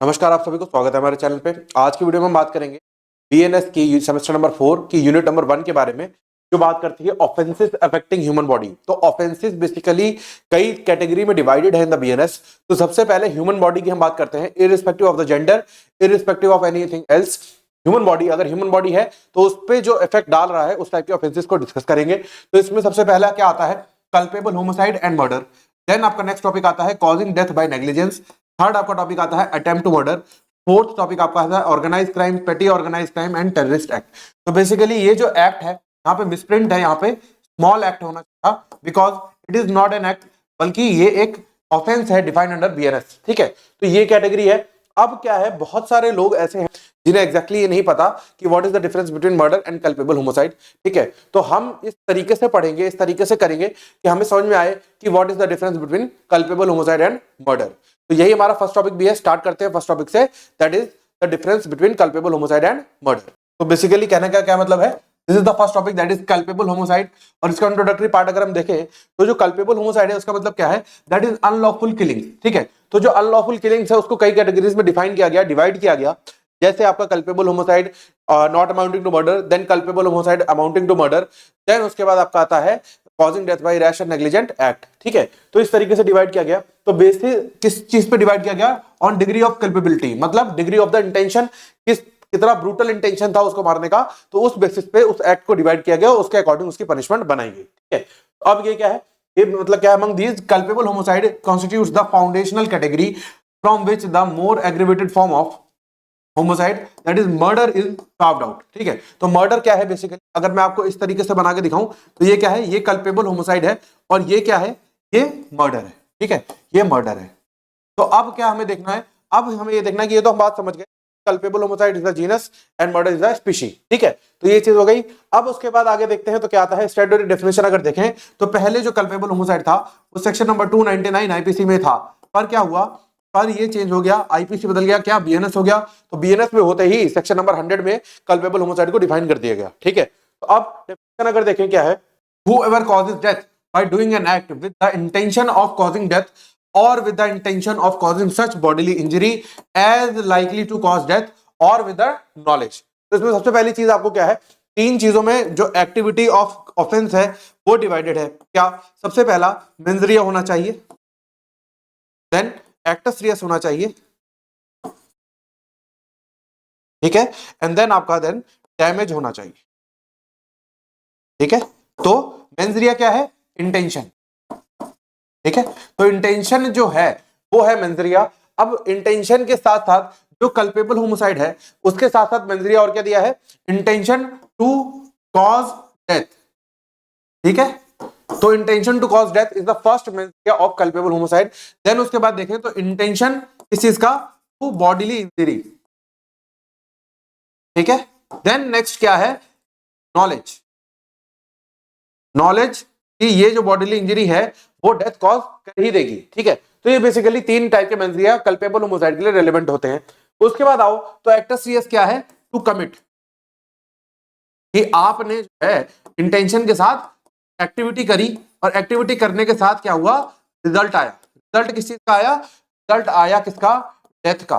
नमस्कार, आप सभी को स्वागत है हमारे चैनल पे। आज की वीडियो में हम बात करेंगे बीएनएस की सेमेस्टर नंबर 4 की यूनिट नंबर 1 के बारे में, जो बात करती है ऑफेंसेस अफेक्टिंग ह्यूमन बॉडी। तो ऑफेंसेस बेसिकली कई कैटेगरी में डिवाइडेड है इन द बीएनएस। तो सबसे पहले ह्यूमन बॉडी की हम बात करते हैं, irrespective of the gender, irrespective of anything else. Human body, अगर ह्यूमन बॉडी है तो उस पर जो इफेक्ट डाल रहा है उस टाइप के ऑफेंसेस को डिस्कस करेंगे। तो इसमें सबसे पहला क्या आता है? Culpable homicide and murder. Then आपका नेक्स्ट टॉपिक आता है causing death by negligence. Third आपका टॉपिक आता है attempt to murder. Fourth topic आपका है organise crime, petty organise crime and terrorist act. तो बेसिकली ये जो एक्ट है यहाँ पे मिसप्रिंट है, यहाँ पे स्मॉल एक्ट होना चाहिए because it is not an act, बल्कि ये एक ऑफेंस है डिफाइंड अंडर बीएनएस। ठीक है, तो ये कैटेगरी है। अब क्या है, बहुत सारे लोग ऐसे हैं जिन्हें एग्जैक्टली ये नहीं पता कि what is the difference between murder and culpable homicide. ठीक है, तो हम इस तरीके से पढ़ेंगे, इस तरीके से करेंगे कि हमें समझ में आए कि what is the difference between culpable homicide and murder. तो यही हमारा फर्स्ट टॉपिक भी है। स्टार्ट करते हैं फर्स्ट टॉपिक से, that is the difference between culpable homicide and murder. तो बेसिकली कहने का क्या मतलब है, this is the first topic that is culpable homicide. और इसका इंट्रोडक्टरी पार्ट अगर हम देखें तो जो कल्पेबल होमोसाइड है उसका मतलब क्या है, दैट इज अनलॉफुल किलिंग। ठीक है, तो जो अनलॉफुल किलिंग्स है उसको कई कैटेगरीज में डिफाइन किया गया, डिवाइड किया गया। जैसे आपका culpable homicide not amounting to murder, then culpable homicide amounting to murder, then उसके बाद आपका आता है causing death by rash and negligent act. ठीक है, तो इस तरीके से डिवाइड किया गया। तो बेसिस किस चीज पे डिवाइड किया गया? ऑन डिग्री ऑफ कल्पेबिलिटी, मतलब डिग्री ऑफ द इंटेंशन, कितना ब्रूटल इंटेंशन था उसको मारने का। तो उस बेसिस पे उस एक्ट को डिवाइड किया गया, उसके अकॉर्डिंग उसकी पनिशमेंट बनाई गई। ठीक है, अब ये क्या है, ये मतलब क्या है, among these culpable homicide constitutes the foundational category from which the more aggravated form of homicide that is murder is carved out. ठीक है, तो मर्डर क्या है बेसिकली, अगर मैं आपको इस तरीके से बना के दिखाऊं तो ये क्या है, ये कल्पेबल होमोसाइड है और ये क्या है, ये मर्डर है। ठीक है, ये मर्डर है। तो अब क्या हमें देखना है, अब हमें ये देखना है कि ये तो हम बात समझ गए, culpable homicide is the genus and murder is the species. ठीक है, तो ये चीज हो गई। अब उसके बाद आगे देखते हैं तो क्या आता है, स्टैट्यूटरी डेफिनेशन अगर देखें तो पहले जो कल्पेबल होमोसाइड था वो सेक्शन नंबर 299 आईपीसी में था। पर क्या हुआ, पर ये चेंज हो गया, आईपीसी बदल गया, क्या बीएनएस हो गया। तो बीएनएस में होते ही सेक्शन नंबर 100 में कल्पेबल होमोसाइड को डिफाइन कर दिया गया। ठीक है, तो अब डेफिनेशन अगर देखें क्या है, whoever causes death by doing an act with the intention of causing death or with the intention of causing such bodily injury as likely to cause death or with the knowledge। तो इसमें सबसे पहली चीज आपको क्या है, तीन चीजों में जो एक्टिविटी ऑफ ऑफेंस है वो डिवाइडेड है। क्या? सबसे पहला मेंजरिया होना चाहिए, देन एक्टस रियस होना चाहिए, ठीक है, एंड देन आपका देन डैमेज होना चाहिए। ठीक है, तो मेंजरिया क्या है, इंटेंशन। ठीक है, तो इंटेंशन जो है वो है मेंजरिया। अब इंटेंशन के साथ साथ जो कल्पेबल होमोसाइड है उसके साथ साथ मेंजरिया और क्या दिया है, इंटेंशन टू कॉज डेथ। ठीक है, तो intention to cause death is the first mens rea of culpable homicide. Then उसके बाद देखें तो इंटेंशन किस चीज का, टू बॉडीली इंजरी। ठीक है, देन नेक्स्ट क्या है, नॉलेज। नॉलेज कि ये जो बॉडीली इंजरी है वो डेथ कॉज कर ही देगी। ठीक है, तो ये बेसिकली तीन टाइप के मेंजरिया कल्पेबल होमोसाइड के लिए रेलेवेंट होते हैं। उसके बाद आओ तो एक्टस रियस क्या है, टू कमिट, कि आपने जो है इंटेंशन के साथ एक्टिविटी करी और एक्टिविटी करने के साथ क्या हुआ, रिजल्ट आया। रिजल्ट किस चीज का आया, रिजल्ट आया किसका, डेथ का।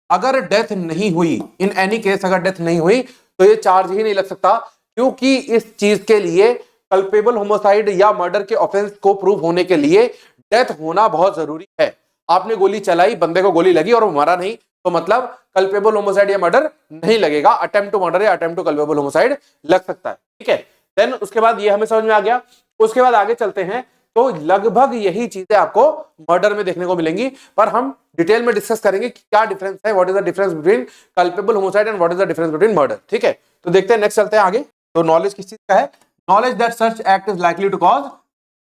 अगर डेथ नहीं हुई, इन एनी केस अगर डेथ नहीं हुई तो ये चार्ज ही नहीं लग सकता, क्योंकि इस चीज के लिए कल्पेबल होमोसाइड या मर्डर के ऑफेंस को प्रूव होने के लिए डेथ होना बहुत जरूरी है। आपने गोली चलाई, बंदे को गोली लगी और वो मरा नहीं, तो मतलब कल्पेबल होमोसाइड या मर्डर नहीं लगेगा, अटेम्प्ट टू मर्डर या अटेम्प्ट टू कल्पेबल होमोसाइड लग सकता है। ठीक है, देन उसके बाद ये हमें समझ में आ गया। उसके बाद आगे चलते हैं तो लगभग यही चीजें आपको मर्डर में देखने को मिलेंगी, पर हम डिटेल में डिस्कस करेंगे कि क्या डिफरेंस है, what is the difference between culpable homicide and what is the difference between murder. ठीक है, तो देखते हैं, नेक्स्ट चलते हैं आगे। तो नॉलेज किस चीज का है, knowledge that such act is likely to cause.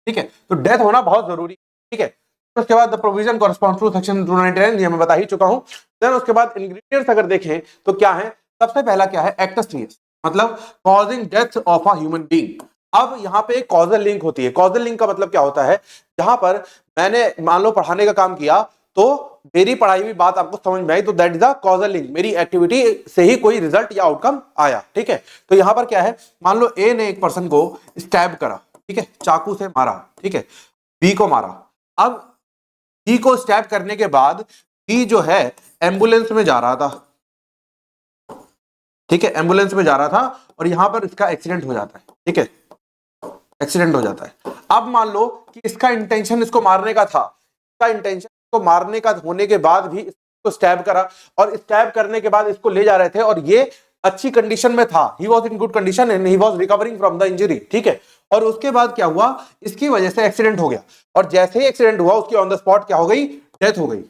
ठीक है, तो डेथ होना बहुत जरूरी। ठीक है, उसके बाद the provision corresponds to section 299, ये मैं बता ही चुका हूं। देन उसके बाद इंग्रेडिएंट्स अगर देखें तो क्या है, सबसे पहला क्या है, एक्टस रियस, मतलब causing death of a human being. अब यहाँ पे एक कॉजल लिंक होती है। कॉजल लिंक का मतलब क्या होता है, जहां पर मैंने मान लो पढ़ाने का काम किया तो मेरी पढ़ाई हुई बात आपको समझ में आई, तो that is the causal link, मेरी एक्टिविटी से ही कोई रिजल्ट या आउटकम आया। ठीक है, तो यहां पर क्या है, मान लो ए ने एक पर्सन को स्टैब करा, ठीक है, चाकू से मारा, ठीक है, बी को मारा। अब बी को स्टैब करने के बाद बी जो है एम्बुलेंस में जा रहा था, ठीक है, एम्बुलेंस में जा रहा था और यहां पर इसका एक्सीडेंट हो जाता है, ठीक है, एक्सीडेंट हो जाता है। अब मान लो कि इसका इंटेंशन इसको मारने का था, इसका इंटेंशन इसको मारने का होने के बाद भी इसको स्टैब करा, और स्टैब करने के बाद इसको ले जा रहे थे और ये अच्छी कंडीशन में था, he was in good condition and he was recovering from the injury, ठीक है। और उसके बाद क्या हुआ, इसकी वजह से एक्सीडेंट हो गया, और जैसे ही एक्सीडेंट हुआ उसकी ऑन द स्पॉट क्या हो गई, डेथ हो गई,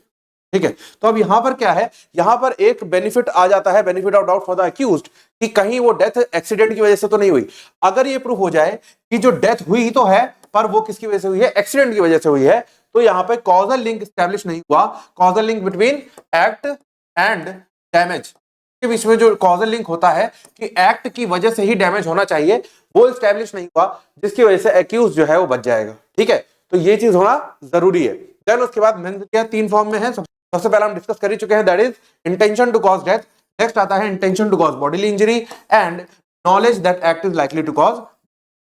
ठीक है। तो अब यहां पर क्या है, यहां पर एक बेनिफिट आ जाता है, benefit of doubt for the accused, कि कहीं वो डेथ एक्सीडेंट की वजह से तो नहीं हुई। अगर ये प्रूफ हो जाए कि जो डेथ हुई तो है पर वो किसकी वजह से हुई है, एक्सीडेंट की वजह से हुई है, तो यहां पे कॉजल लिंक एस्टैब्लिश नहीं हुआ। Causal link between act and damage के बीच में जो कॉजल लिंक होता है कि एक्ट की वजह से ही डैमेज होना चाहिए, वो एस्टैब्लिश नहीं हुआ, जिसकी वजह से एक्यूज जो है वो बच जाएगा, ठीक है। तो ये चीज होना जरूरी है। देन उसके बाद मेंस तीन फॉर्म में है, सबसे पहले हम डिस्कस कर ही चुके हैं, that is intention to cause death. Next आता है intention to cause bodily injury and knowledge that act is likely to cause,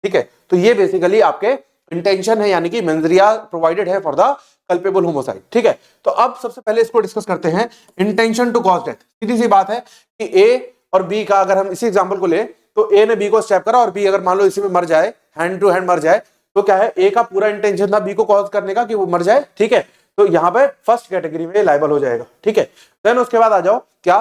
ठीक है। तो ये बेसिकली आपके इंटेंशन है, यानी कि मेंजरिया प्रोवाइडेड है फॉर द कल्पेबल होमोसाइड, ठीक है। तो अब सबसे पहले इसको डिस्कस करते हैं, इंटेंशन टू कॉज डेथ। सीधी सी बात है कि ए और बी का अगर हम इसी एग्जांपल को ले तो ए ने बी को स्टैप करा और बी अगर मान लो इसी में मर जाए, हैंड टू हैंड मर जाए, तो क्या है, ए का पूरा इंटेंशन था बी को कॉज करने का कि वो मर जाए, ठीक है। तो यहां पे फर्स्ट कैटेगरी में लायबल हो जाएगा, ठीक है। देन उसके बाद आ जाओ क्या,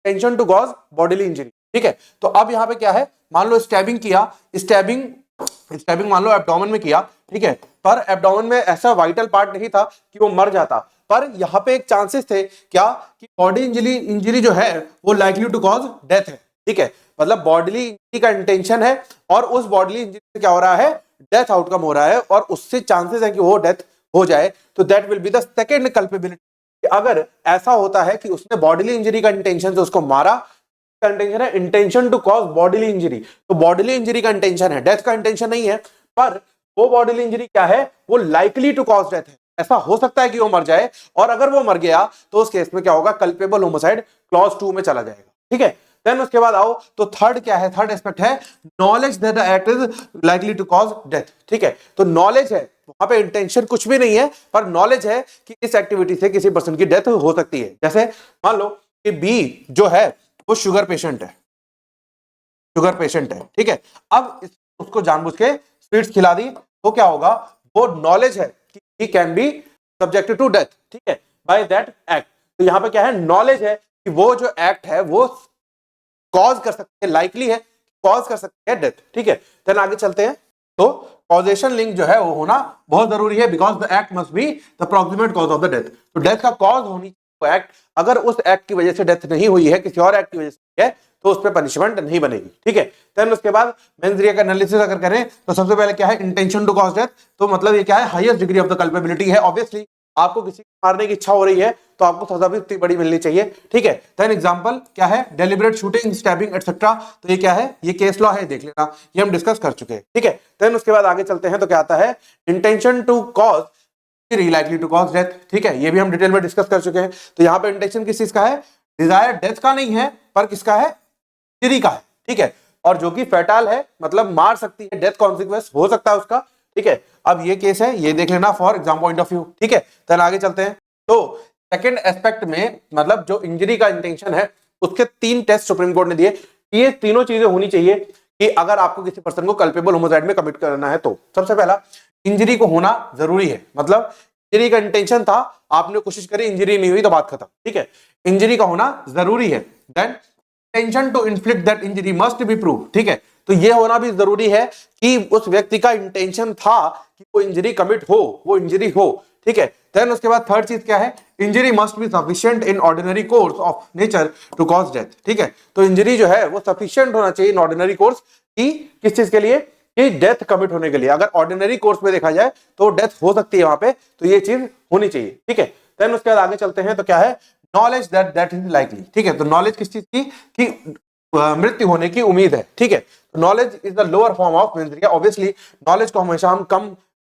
intention to cause bodily injury, ठीक है। तो अब यहां पे क्या है, मान लो स्टैबिंग किया, स्टैबिंग मान लो एब्डोमेन में किया, ठीक है, पर एब्डोमेन में ऐसा वाइटल पार्ट नहीं था कि वो मर जाता, पर यहां पे एक चांसेस थे क्या, कि बॉडी इंजरी जो है वो लाइकली टू कॉज डेथ है, ठीक है। मतलब बॉडीली इंजरी का इंटेंशन है और उस बॉडीली इंजरी से क्या हो रहा है, डेथ आउटकम हो रहा है, और उससे चांसेस है कि वो डेथ हो जाए, तो that will be the second culpability. अगर ऐसा होता है कि उसने बॉडीली इंजरी का इंटेंशन से उसको मारा, इंटेंशन है intention to cause bodily injury, तो बॉडीली इंजरी का इंटेंशन है, डेथ का इंटेंशन नहीं है, पर वो बॉडीली इंजरी क्या है, वो लाइकली टू कॉज डेथ है, ऐसा हो सकता है कि वो मर जाए, और अगर वो मर गया तो उस केस में क्या होगा, कल्पेबल होमोसाइड क्लॉज 2 में चला जाएगा, ठीक है। देन उसके बाद आओ तो थर्ड क्या है, थर्ड एस्पेक्ट है knowledge that the act is likely to cause death, ठीक है। तो नॉलेज है, वहां पे इंटेंशन कुछ भी नहीं है, पर नॉलेज है कि इस एक्टिविटी से किसी पर्सन की डेथ हो सकती है। जैसे मान लो कि बी जो है वो शुगर पेशेंट है, ठीक है। अब उसको जानबूझ के स्वीट्स खिला दी, तो क्या होगा, वो नॉलेज है कि he can be subjected to death, ठीक है, बाय दैट एक्ट। तो यहां पे क्या है, नॉलेज है कि वो जो एक्ट है वो कॉज कर सकते हैं, लाइकली है कॉज कर सकते हैं डेथ, ठीक है। देन आगे चलते हैं, तो कॉजेशन लिंक जो है वो होना बहुत जरूरी है, because the act must be the proximate cause of the death. तो डेथ का कॉज होनी चाहिए एक्ट, अगर उस एक्ट की वजह से डेथ नहीं हुई है, किसी और एक्ट की वजह से है, तो उस पर पनिशमेंट नहीं बनेगी, ठीक है। देन उसके बाद मेंजरिया का एनालिसिस अगर करें तो सबसे पहले क्या है, इंटेंशन टू कॉज डेथ, तो मतलब ये क्या है, highest degree of the culpability है। ऑब्वियसली आपको किसी को मारने की इच्छा हो रही है तो आपको सजा भी इतनी बड़ी मिलनी चाहिए, ठीक है। देन एग्जांपल क्या है, डेलिबरेट शूटिंग, स्टैबिंग एटसेट्रा, तो ये क्या है, ये केस लॉ है, देख लेना, ये हम डिस्कस कर चुके हैं, ठीक है। देन उसके बाद आगे चलते हैं, तो क्या आता है, intention to cause likely to cause death, ठीक है, ये भी हम डिटेल में डिस्कस कर चुके हैं। तो यहां पे इंटेंशन किस चीज का है, डिजायर डेथ का नहीं है, पर किसका है, इंजरी का है, ठीक है, और जो कि फैटल है, मतलब मार सकती है, डेथ कॉन्सिक्वेंस हो सकता है उसका, ठीक है। अब ये केस है, ये देख लेना for exam point of view, ठीक है। देन आगे चलते हैं, तो सेकंड एस्पेक्ट में मतलब जो इंजरी का इंटेंशन है उसके 3 टेस्ट सुप्रीम कोर्ट ने दिए, ये तीनों चीजें होनी चाहिए कि अगर आपको किसी पर्सन को कल्पेबल होमोसाइड में कमिट करना है तो। सबसे पहला, इंजरी को होना जरूरी है, मतलब इंजरी का इंटेंशन था, आपने कोशिश करी, इंजरी नहीं हुई तो बात खत्म, ठीक है, इंजरी का होना जरूरी है। Then intention to inflict that injury must be prove, ठीक है, तो ये होना भी जरूरी है कि उस व्यक्ति का इंटेंशन था कि वो इंजरी कमिट हो, वो इंजरी हो, ठीक है। देन उसके बाद थर्ड चीज क्या है, injury must be sufficient in ordinary course of nature to cause death, ठीक है। तो इंजरी जो है वो सफिशिएंट होना चाहिए इन ऑर्डिनरी कोर्स की, किस चीज के लिए, कि डेथ कमिट होने के लिए। अगर ऑर्डिनरी कोर्स में देखा जाए तो डेथ हो सकती है वहां पे, तो ये चीज होनी चाहिए, ठीक है। देन उसके बाद आगे चलते हैं, तो क्या है, नॉलेज दैट इज लाइकली, ठीक है। तो नॉलेज किस चीज की, कि मृत्यु होने की उम्मीद है, ठीक है। Knowledge is the lower form of मेंजरिया। Obviously knowledge को हमेशा हम कम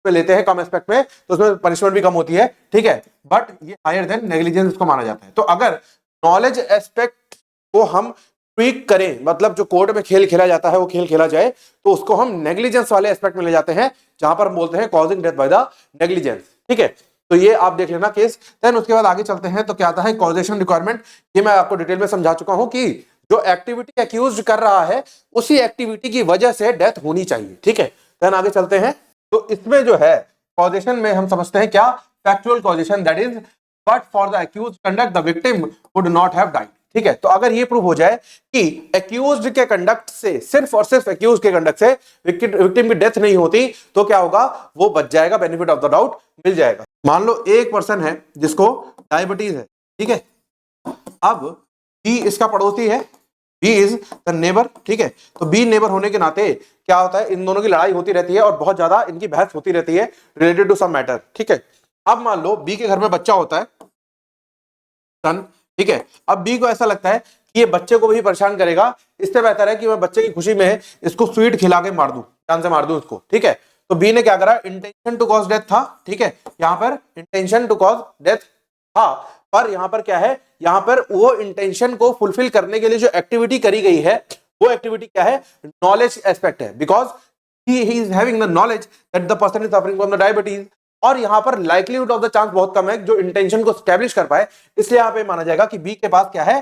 पे लेते हैं, कम एस्पेक्ट में, तो उसमें पनिशमेंट भी कम होती है, ठीक है, बट ये हायर देन नेग्लिजेंस को माना जाता है। तो अगर नॉलेज एस्पेक्ट को हम ट्वीक करें, मतलब जो कोर्ट में खेल खेला जाता है वो खेल खेला जाए, तो उसको हम नेग्लिजेंस वाले एस्पेक्ट में ले जाते हैं, जहां पर हम बोलते हैं causing death by the negligence, ठीक है। तो ये आप देख लेना केस। देन उसके बाद आगे चलते हैं तो क्या आता है कॉजेशन रिक्वायरमेंट। ये मैं आपको डिटेल में समझा चुका हूं कि जो एक्टिविटी एक्यूज कर रहा है उसी एक्टिविटी की वजह से डेथ होनी चाहिए, ठीक है। देन आगे चलते हैं तो इसमें जो है कॉजेशन में हम समझते हैं क्या, factual causation, that is but for the accused conduct the victim would not have died, ठीक है। तो अगर ये प्रूव हो जाए कि एक्यूज्ड के कंडक्ट से, सिर्फ और सिर्फ एक्यूज के कंडक्ट से विक्टिम की डेथ नहीं होती तो क्या होगा, वो बच जाएगा, बेनिफिट ऑफ द डाउट मिल जाएगा। मान लो एक पर्सन है जिसको डायबिटीज है, ठीक है। अब बी इसका पड़ोसी है, बी इज द नेबर, ठीक है। तो बी नेबर होने के नाते क्या होता है, इन दोनों की लड़ाई होती रहती है और बहुत ज्यादा इनकी बहस होती रहती है रिलेटेड टू सम मैटर, ठीक है। अब मान लो बी के घर में बच्चा होता है, सन, ठीक है। अब बी को ऐसा लगता है कि ये बच्चे को भी परेशान करेगा, इससे बेहतर है कि मैं बच्चे की खुशी में इसको स्वीट खिला के मार दूं, जान से मार दूं उसको, ठीक है। तो बी ने क्या करा, इंटेंशन टू कॉज डेथ था, ठीक है। यहां पर इंटेंशन टू कॉज डेथ था, पर यहां पर क्या है, यहां पर वो इंटेंशन को फुलफिल करने के लिए जो एक्टिविटी करी गई है वो एक्टिविटी क्या है, नॉलेज एस्पेक्ट है, because he is having the knowledge that the person is suffering from the diabetes. और यहां पर लाइक्लीहुड ऑफ द चांस बहुत कम है जो इंटेंशन को स्टैब्लिश कर पाए, इसलिए यहां पे माना जाएगा कि बी के पास क्या है,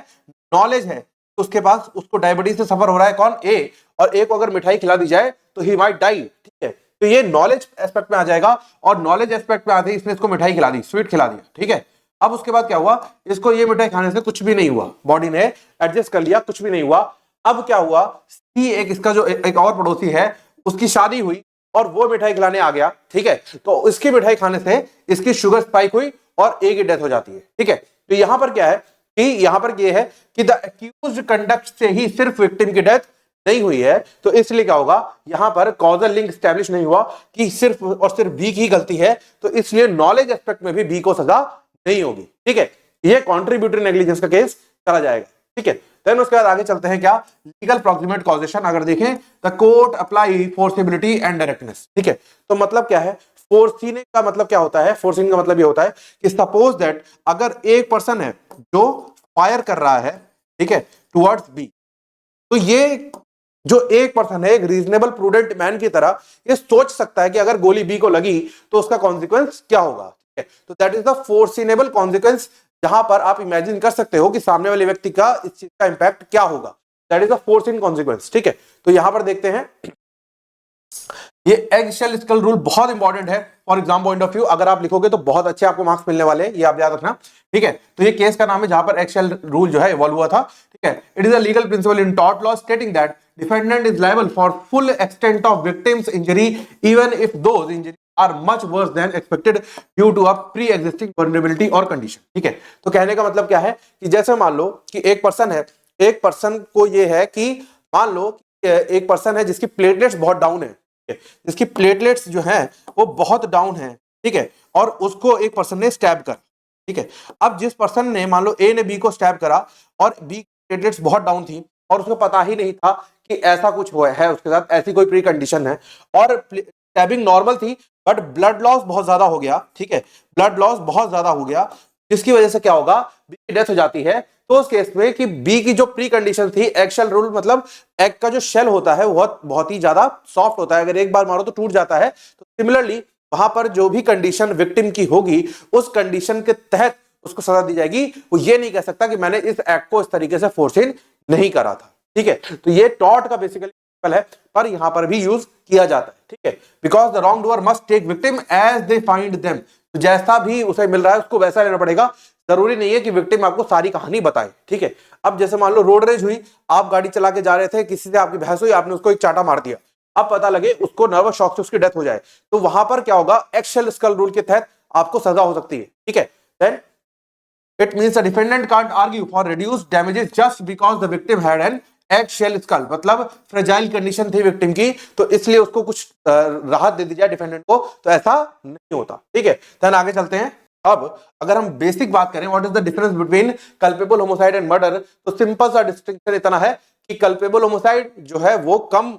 नॉलेज है। तो उसके पास, उसको डायबिटीज से सफर हो रहा है कौन, ए, और ए को अगर मिठाई खिला दी जाए तो ही माइट डाई, ठीक है। तो ये नॉलेज एस्पेक्ट में आ जाएगा, और नॉलेज एस्पेक्ट में आते ही इसने इसको मिठाई खिला दी, स्वीट खिला दिया, ठीक है। अब उसके बाद क्या हुआ, इसको ये मिठाई खाने से कुछ भी नहीं हुआ, बॉडी ने एडजस्ट कर लिया, कुछ भी नहीं हुआ। अब क्या हुआ, सी एक इसका जो एक और पड़ोसी है उसकी शादी हुई और वो मिठाई खिलाने आ गया, ठीक है। तो इसकी मिठाई खाने से इसकी शुगर स्पाइक हुई और ए की डेथ हो जाती है, ठीक है। तो यहां पर क्या है कि यहां पर ये है कि द एक्यूज्ड कंडक्ट से ही सिर्फ विक्टिम की डेथ नहीं हुई है, तो इसलिए क्या होगा, यहां पर कॉजल लिंक स्टैब्लिश नहीं हुआ कि सिर्फ और सिर्फ बी की गलती है, तो इसलिए नॉलेज एस्पेक्ट में भी बी को सजा नहीं होगी, ठीक है। यह कॉन्ट्रीब्यूटरी नेग्लिजेंस का केस चला जाएगा, ठीक है। देन उसके बाद आगे चलते हैं क्या, लीगल प्रॉक्सिमेट कॉजेशन। अगर देखें the court apply foreseeability and directness, ठीक है। तो मतलब क्या है, फोर्सिंग का मतलब क्या होता है, फोर्सिंग का मतलब ये होता है कि सपोज दैट अगर एक पर्सन है जो फायर कर रहा है, ठीक है, टुवर्ड्स बी, तो ये जो एक पर्सन है, एक रीजनेबल प्रूडेंट मैन की तरह ये सोच सकता है कि अगर गोली बी को लगी तो उसका कॉन्सिक्वेंस क्या होगा, ठीक है। तो दैट इज द फोर्सिनेबल कॉन्सिक्वेंस, जहां पर आप इमेजिन कर सकते हो कि सामने वाले व्यक्ति का इस चीज का इंपैक्ट क्या होगा, that is the forcing consequence, ठीक है। तो यहां पर देखते हैं ये एग शेल स्कल रूल बहुत इंपॉर्टेंट है for exam point of view, अगर आप लिखोगे तो बहुत अच्छे आपको मार्क्स मिलने वाले हैं, ये आप याद रखना, ठीक है। तो ये केस का नाम है जहां पर एग शेल रूल जो है इवॉल्व हुआ था, ठीक है। It is a legal principle in tort law stating that defendant is liable for full extent of victim's injury even if those injury are much worse than expected due to a pre existing vulnerability और condition, ठीक है। तो कहने का मतलब क्या है कि जैसे मान लो कि एक पर्सन है, एक पर्सन को ये है कि मान लो एक पर्सन है जिसकी प्लेटलेट्स बहुत डाउन है, जिसकी प्लेटलेट्स जो हैं वो बहुत डाउन है, ठीक है, और उसको एक पर्सन ने स्टैब कर, ठीक है। अब जिस पर्सन ने, मान लो ए ने बी को स्टैब करा और बी की प्लेटलेट्स बहुत डाउन थी और उसको पता ही नहीं था कि ऐसा कुछ हुआ है उसके साथ, ऐसी कोई प्री कंडीशन है, और स्टैबिंग नॉर्मल थी बट ब्लड लॉस बहुत ज्यादा हो गया, ठीक है, ब्लड लॉस बहुत ज्यादा हो गया, जिसकी वजह से क्या होगा, बी की डेथ हो जाती है। तो उस केस में कि बी की जो प्री कंडीशन थी, एग शेल रूल मतलब एग का जो शेल होता है वो बहुत ही ज्यादा सॉफ्ट होता है, अगर एक बार मारो तो टूट जाता है। तो सिमिलरली वहां पर जो भी कंडीशन विक्टिम की होगी उस कंडीशन के तहत उसको सजा दी जाएगी। वो ये नहीं कह सकता कि मैंने इस एक्ट को इस तरीके से फोर्सिंग नहीं करा था, ठीक है। तो ये टॉर्ट का बेसिकली है, पर यहां पर भी यूज किया जाता है, ठीक है। Because the wrongdoer must take victim as they find them, तो जैसा भी उसे मिल रहा है उसको वैसा लेना पड़ेगा, जरूरी नहीं है कि विक्टिम आपको सारी कहानी बताए, ठीक है। अब जैसे मान लो रोड रेज हुई, आप गाड़ी चला के जा रहे थे, किसी से आपकी बहस हुई, आपने उसको एक चाटा मार दिया, अब पता लगे उसको नर्वस शॉक से उसकी डेथ हो जाए, तो वहां पर क्या होगा, एग शेल स्कल रूल के तहत आपको सजा हो सकती है, ठीक है। Then it means the defendant can't argue for reduced damages just because the victim had an eggshell skull, मतलब फ्रेजाइल कंडीशन थी विक्टिम की, तो इसलिए उसको कुछ राहत दे दी जाए डिफेंडेंट को, तो ऐसा नहीं होता, ठीक है। देन आगे चलते हैं। अब अगर हम बेसिक बात करें what is the difference between culpable homicide and murder, तो सिंपल सा डिस्टिंक्शन इतना है कि कल्पेबल होमोसाइड जो है वो कम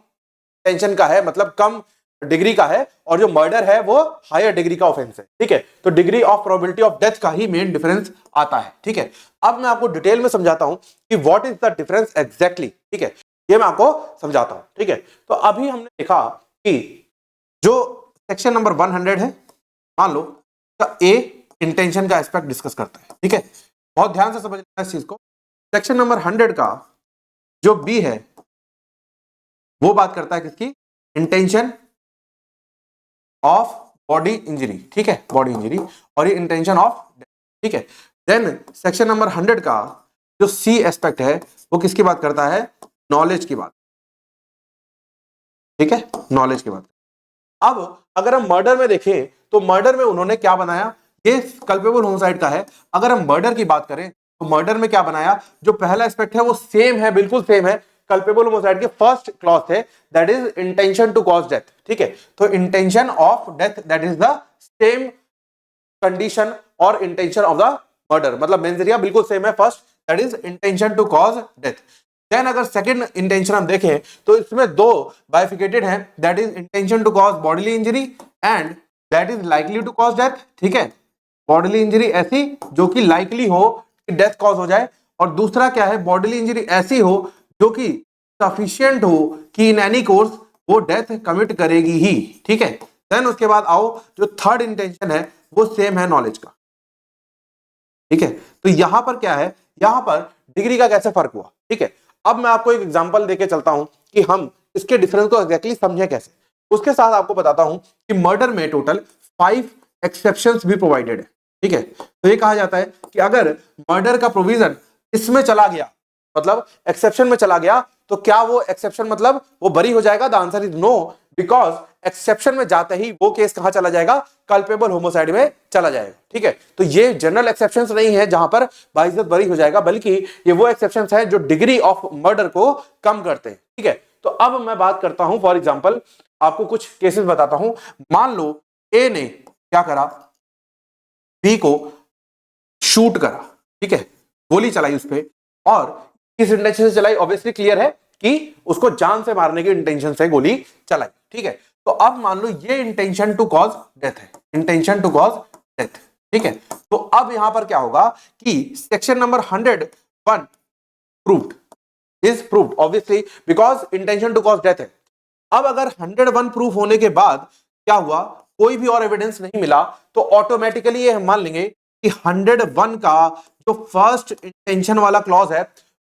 टेंशन का है, मतलब कम डिग्री का है, और जो मर्डर है वो हायर डिग्री का ऑफेंस है, ठीक है। तो degree of probability of death का ही मेन डिफरेंस आता है, ठीक है। अब मैं आपको डिटेल में समझाता हूं कि what is the difference exactly, ठीक है, ये मैं आपको समझाता हूं, ठीक है। तो अभी हमने देखा कि जो सेक्शन नंबर 100 है, मान लो ए इंटेंशन का एस्पेक्ट डिस्कस करता है। ठीक है, बहुत ध्यान से समझना इस चीज को। सेक्शन नंबर 100 का जो बी है वो बात करता है किसकी, इंटेंशन ऑफ बॉडी इंजरी। ठीक है, बॉडी इंजरी, और ये इंटेंशन ऑफ डेथ। ठीक है, देन सेक्शन नंबर 100 का जो सी एस्पेक्ट है वो किसकी बात करता है, नॉलेज की बात। ठीक है, नॉलेज की बात। अब अगर हम मर्डर में देखें तो मर्डर में उन्होंने क्या बनाया, ये कल्पेबल होमसाइड का है। अगर हम मर्डर की बात करें तो मर्डर में क्या बनाया, जो पहला एस्पेक्ट है वो सेम है, बिल्कुल सेम है कल्पेबल होमसाइड के फर्स्ट क्लॉज थे, that is intention to cause death. ठीक है, तो intention of death that is the same condition और इंटेंशन ऑफ द मर्डर, मतलब मेंस बिल्कुल सेम है, first that is intention to cause death. Then अगर सेकंड इंटेंशन हम देखें तो इसमें दो बाइफिकेटेड हैं, that is intention to cause bodily injury and that is likely to cause death. ठीक है, बॉडीली इंजरी ऐसी जो कि लाइकली हो कि डेथ कॉज हो जाए, और दूसरा क्या है, बॉडीली इंजरी ऐसी हो जो कि सफिशिएंट हो कि इन एनी कोर्स वो डेथ कमिट करेगी ही। ठीक है, देन उसके बाद आओ जो थर्ड इंटेंशन है वो सेम है नॉलेज का। ठीक है, तो यहां पर क्या है, यहां पर डिग्री का कैसे फर्क हुआ। ठीक है, अब मैं आपको एक एग्जांपल देके चलता हूं कि हम इसके डिफरेंस को एग्जैक्टली समझें कैसे। उसके साथ आपको बताता हूं कि मर्डर में टोटल 5 एक्सेप्शंस भी प्रोवाइडेड है। ठीक है, तो ये कहा जाता है कि अगर मर्डर का प्रोविजन इसमें चला गया, मतलब एक्सेप्शन में चला गया, तो क्या वो एक्सेप्शन मतलब वो बरी हो जाएगा, the answer is no, because exception में जाते ही वो केस कहां चला जाएगा, कल्पेबल होमोसाइड में चला जाएगा। ठीक है, तो ये जनरल एक्सेप्शंस नहीं है जहां पर बाइज्जत बरी हो जाएगा, बल्कि ये वो एक्सेप्शंस है जो डिग्री ऑफ मर्डर को कम करते हैं। ठीक है, तो अब मैं बात करता हूं, फॉर एग्जांपल आपको कुछ केसेस बताता हूं। मान लो ए ने क्या करा, बी को शूट करा। ठीक है, गोली चलाई उस पर, और किस इंटेंशन से चलाई, ऑब्वियसली क्लियर है कि उसको जान से मारने की इंटेंशन से गोली चलाई। ठीक है, तो अब मान लो ये इंटेंशन टू कॉज डेथ है, इंटेंशन टू कॉज डेथ। ठीक है, तो अब यहां पर क्या होगा कि section number 101 proved, is proved obviously because intention to cause death है। अब अगर 101 प्रूफ होने के बाद क्या हुआ, कोई भी और एविडेंस नहीं मिला, तो ऑटोमेटिकली ये हम मान लेंगे कि 101 का जो फर्स्ट इंटेंशन वाला क्लॉज है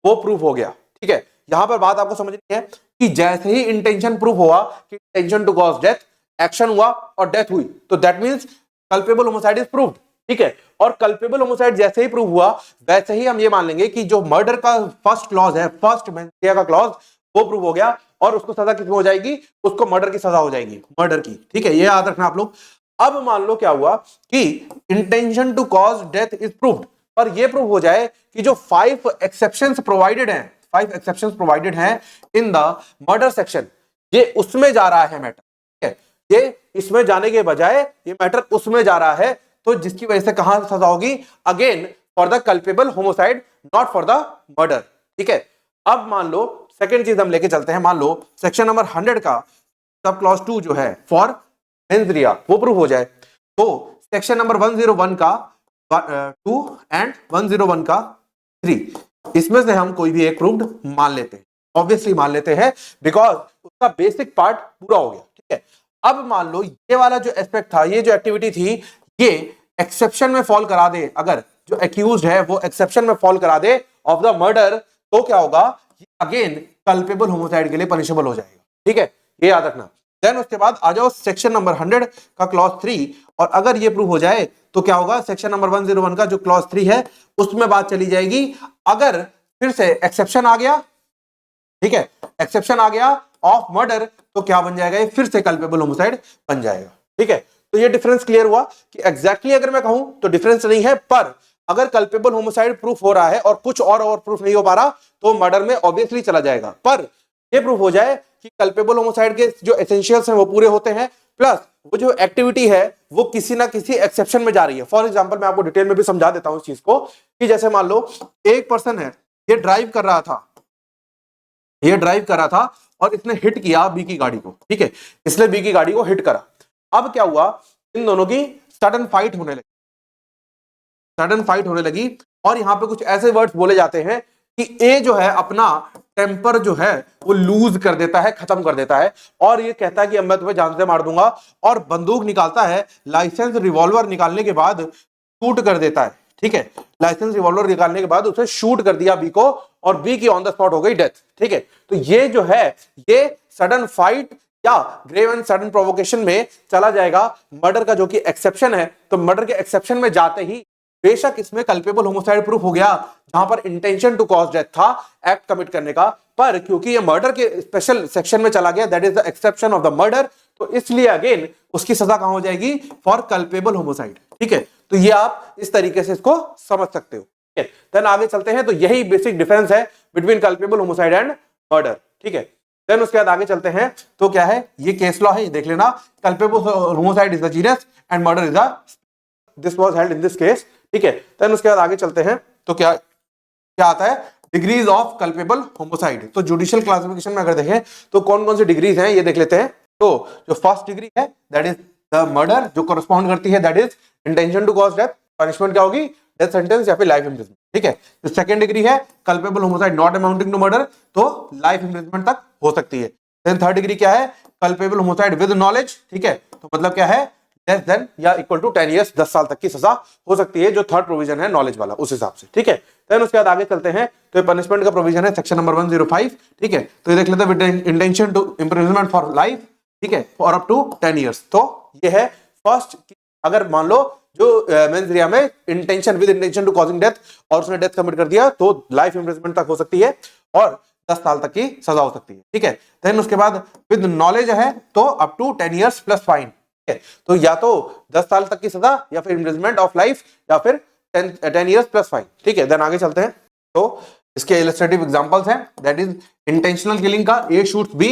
वो प्रूफ हो गया। ठीक है, यहां पर बात आपको समझनी है कि जैसे ही इंटेंशन प्रूफ हुआ कि intention to cause death, action हुआ और डेथ हुई, तो that means culpable homicide is proved. ठीक है, और कल्पेबल होमोसाइड जैसे ही प्रूव हुआ वैसे ही हम ये मान लेंगे कि जो मर्डर का फर्स्ट क्लॉज है, फर्स्ट मेंस का क्लॉज, वो प्रूव हो गया, और उसको सजा किसमें हो जाएगी, उसको मर्डर की सजा हो जाएगी, मर्डर की। ठीक है, ये याद रखना आप लोग। अब मान लो क्या हुआ कि intention to cause death is proved, पर ये प्रूव हो जाए कि जो 5 एक्सेप्शंस प्रोवाइडेड हैं, 5 एक्सेप्शंस प्रोवाइडेड हैं इन द मर्डर सेक्शन, ये उसमें जा रहा है मैटर। ठीक है, ये इसमें जाने के बजाय ये मैटर उसमें जा रहा है, तो जिसकी वजह से कहां सजा होगी, again for the culpable homicide, not for the murder. ठीक है, अब मान लो सेकेंड चीज हम लेके चलते हैं, मान लो सेक्शन नंबर 100 का सब क्लॉज 2 जो है फॉर मेंस वो प्रूव हो जाए, तो सेक्शन नंबर 101 का 2 एंड 101 का 3, इसमें से हम कोई भी एक प्रूव्ड मान लेते हैं, ऑब्वियसली मान लेते हैं, बिकॉज उसका बेसिक पार्ट पूरा हो गया। ठीक है, अब मान लो ये वाला जो एस्पेक्ट था, ये जो एक्टिविटी थी, ये एक्सेप्शन में फॉल करा दे, अगर जो एक्यूज्ड है वो एक्सेप्शन में फॉल करा दे ऑफ द मर्डर, तो क्या होगा, अगेन कल्पेबल होमोसाइड के लिए पनिशेबल हो जाएगा। ठीक है, ये याद रखना। देन उसके बाद आ जाओ सेक्शन नंबर 100 का क्लॉज 3, और अगर ये प्रूव हो जाए तो क्या होगा, सेक्शन नंबर 101 का जो क्लॉज 3 है उसमें बात चली जाएगी, अगर फिर से एक्सेप्शन आ गया, ठीक है, एक्सेप्शन आ गया ऑफ मर्डर, तो क्या बन जाएगा, ये फिर से कल्पेबल होमोसाइड बन जाएगा। ठीक है, तो ये डिफरेंस क्लियर हुआ कि एग्जैक्टली अगर मैं कहूं तो डिफरेंस नहीं है, पर अगर कल्पेबल होमोसाइड प्रूफ हो रहा है और कुछ और प्रूफ नहीं हो पा रहा, तो मर्डर में ऑब्वियसली चला जाएगा। पर ये प्रूफ हो जाए कि कल्पेबल होमोसाइड के जो एसेंशियल्स हैं वो पूरे होते हैं, प्लस वो जो एक्टिविटी है वो किसी ना किसी एक्सेप्शन में जा रही है। फॉर एग्जांपल मैं आपको डिटेल में भी समझा देता हूं इस चीज को, कि जैसे मान लो एक पर्सन है, ये ड्राइव कर रहा था, ये ड्राइव कर रहा था और इसने हिट किया बी की गाड़ी को। ठीक है, इसने बी की गाड़ी को हिट करा। अब क्या हुआ, इन दोनों की सडन फाइट होने लगी, सडन फाइट होने लगी, और यहां पे कुछ ऐसे वर्ड्स बोले जाते हैं कि ए जो है अपना टेम्पर जो है वो लूज कर देता है, खत्म कर देता है, और ये कहता है कि अब मैं तुम्हें जान से मार दूंगा, और बंदूक निकालता है। लाइसेंस रिवॉल्वर निकालने के बाद शूट कर देता है, ठीक है, लाइसेंस रिवॉल्वर निकालने के बाद उसे शूट कर दिया बी को, और बी की ऑन द स्पॉट हो गई डेथ, ठीक है। तो ये जो है ये सडन फाइट या ग्रेव एंड सडन प्रोवोकेशन में चला जाएगा। मर्डर का जो कि एक्सेप्शन है, तो मर्डर के एक्सेप्शन में जाते ही बेशक इसमें कल्पेबल होमोसाइड प्रूफ हो गया, जहां पर इंटेंशन टू कॉज डेथ था एक्ट कमिट करने का, पर क्योंकि ये मर्डर के स्पेशल सेक्शन में चला गया, that is the exception of the murder, तो इसलिए अगेन उसकी सजा कहां हो जाएगी, फॉर कल्पेबल होमोसाइड, ठीक है। तो ये आप इस तरीके से इसको समझ सकते हो, ठीक है। देन आगे चलते हैं, तो यही बेसिक डिफरेंस है between culpable homicide and murder, ठीक है। देन उसके बाद आगे चलते हैं, तो क्या है, ये केस लॉ है, देख लेना, culpable homicide is the genus and murder is the, this was held in this case, ठीक है। देन उसके बाद आगे चलते हैं, तो क्या क्या आता है, डिग्रीज ऑफ कल्पेबल होमोसाइड। तो जुडिशियल क्लासिफिकेशन में अगर देखें तो कौन कौन सी डिग्रीज हैं ये देख लेते हैं। तो जो फर्स्ट डिग्री है दैट इज द मर्डर, जो करस्पॉन्ड करती है that is intention to cause death, punishment क्या होगी, डेथ सेंटेंस या फिर लाइफ इम्प्रिजनमेंट, ठीक है। जो सेकंड डिग्री है culpable homicide not amounting to murder, तो लाइफ इम्प्रिजनमेंट तक हो सकती है। देन थर्ड डिग्री क्या है, कल्पेबल होमोसाइड विद नॉलेज, ठीक है, तो मतलब क्या है, लेस देन या इक्वल टू 10 years 10 साल तक की सजा हो सकती है, जो थर्ड प्रोविजन है नॉलेज वाला उस हिसाब से, ठीक है। देन उसके बाद आगे चलते हैं, तो ये पनिशमेंट का प्रोविजन है सेक्शन नंबर 105, ठीक है। तो ये देख लेते हैं, with intention to imprisonment for life, ठीक है, फॉर अप टू 10 years। तो ये है फर्स्ट, अगर मान लो जो मेंस रिया में intention with intention to causing death और उसने डेथ कमिट कर दिया, तो लाइफ इम्प्रिजनमेंट तक हो सकती है और 10 साल तक की सजा हो सकती है, ठीक है। देन उसके बाद विद नॉलेज है तो up to 10 years plus fine, तो या तो 10 साल तक की सजा या फिर इम्प्रिजनमेंट ऑफ लाइफ या फिर 10 years प्लस फाइन, ठीक है। देन आगे चलते हैं, तो इसके इलस्ट्रेटिव एग्जांपल्स हैं, दैट इज इंटेंशनल किलिंग का A shoots B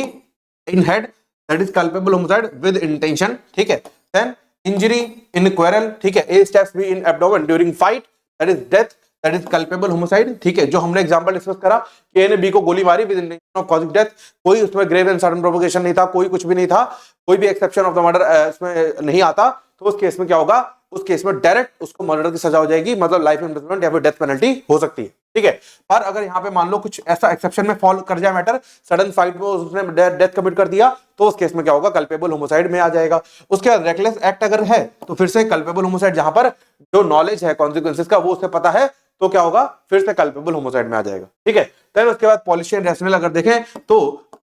in head, that is culpable homicide with intention, ठीक है। देन इंजरी इन क्वेरल, ठीक है, A stabs B in abdomen during fight, that is death, that is culpable homicide, ठीक है। जो हमने example discuss करा कि ए ने बी को गोली मारी with intention of causing death, कोई उसमें ग्रेव एंड सडन प्रोवोकेशन नहीं था, कोई कुछ भी नहीं था, कोई भी एक्सेप्शन ऑफ द मर्डर इसमें नहीं आता, तो उस केस में क्या होगा, उस केस में डायरेक्ट उसको मर्डर की सजा हो जाएगी, मतलब लाइफ इम्प्रिजनमेंट या फिर डेथ पेनल्टी हो सकती है, ठीक है। पर अगर यहाँ पे मान लो कुछ ऐसा एक्सेप्शन में फॉल कर जाए मैटर, सडन फाइट में उसने डेथ कमिट कर दिया, तो उस केस में क्या होगा, कल्पेबल होमोसाइड में आ जाएगा। उसके बाद रेकलेस एक्ट अगर है तो फिर से कल्पेबल होमोसाइड, जहां पर जो नॉलेज है कॉन्सिक्वेंसेस का वो उसे पता है, तो क्या होगा, फिर से कल्पेबल होमोसाइड में आ जाएगा, ठीक है। देन उसके बाद पॉलिसी एंड रैशनल अगर देखें तो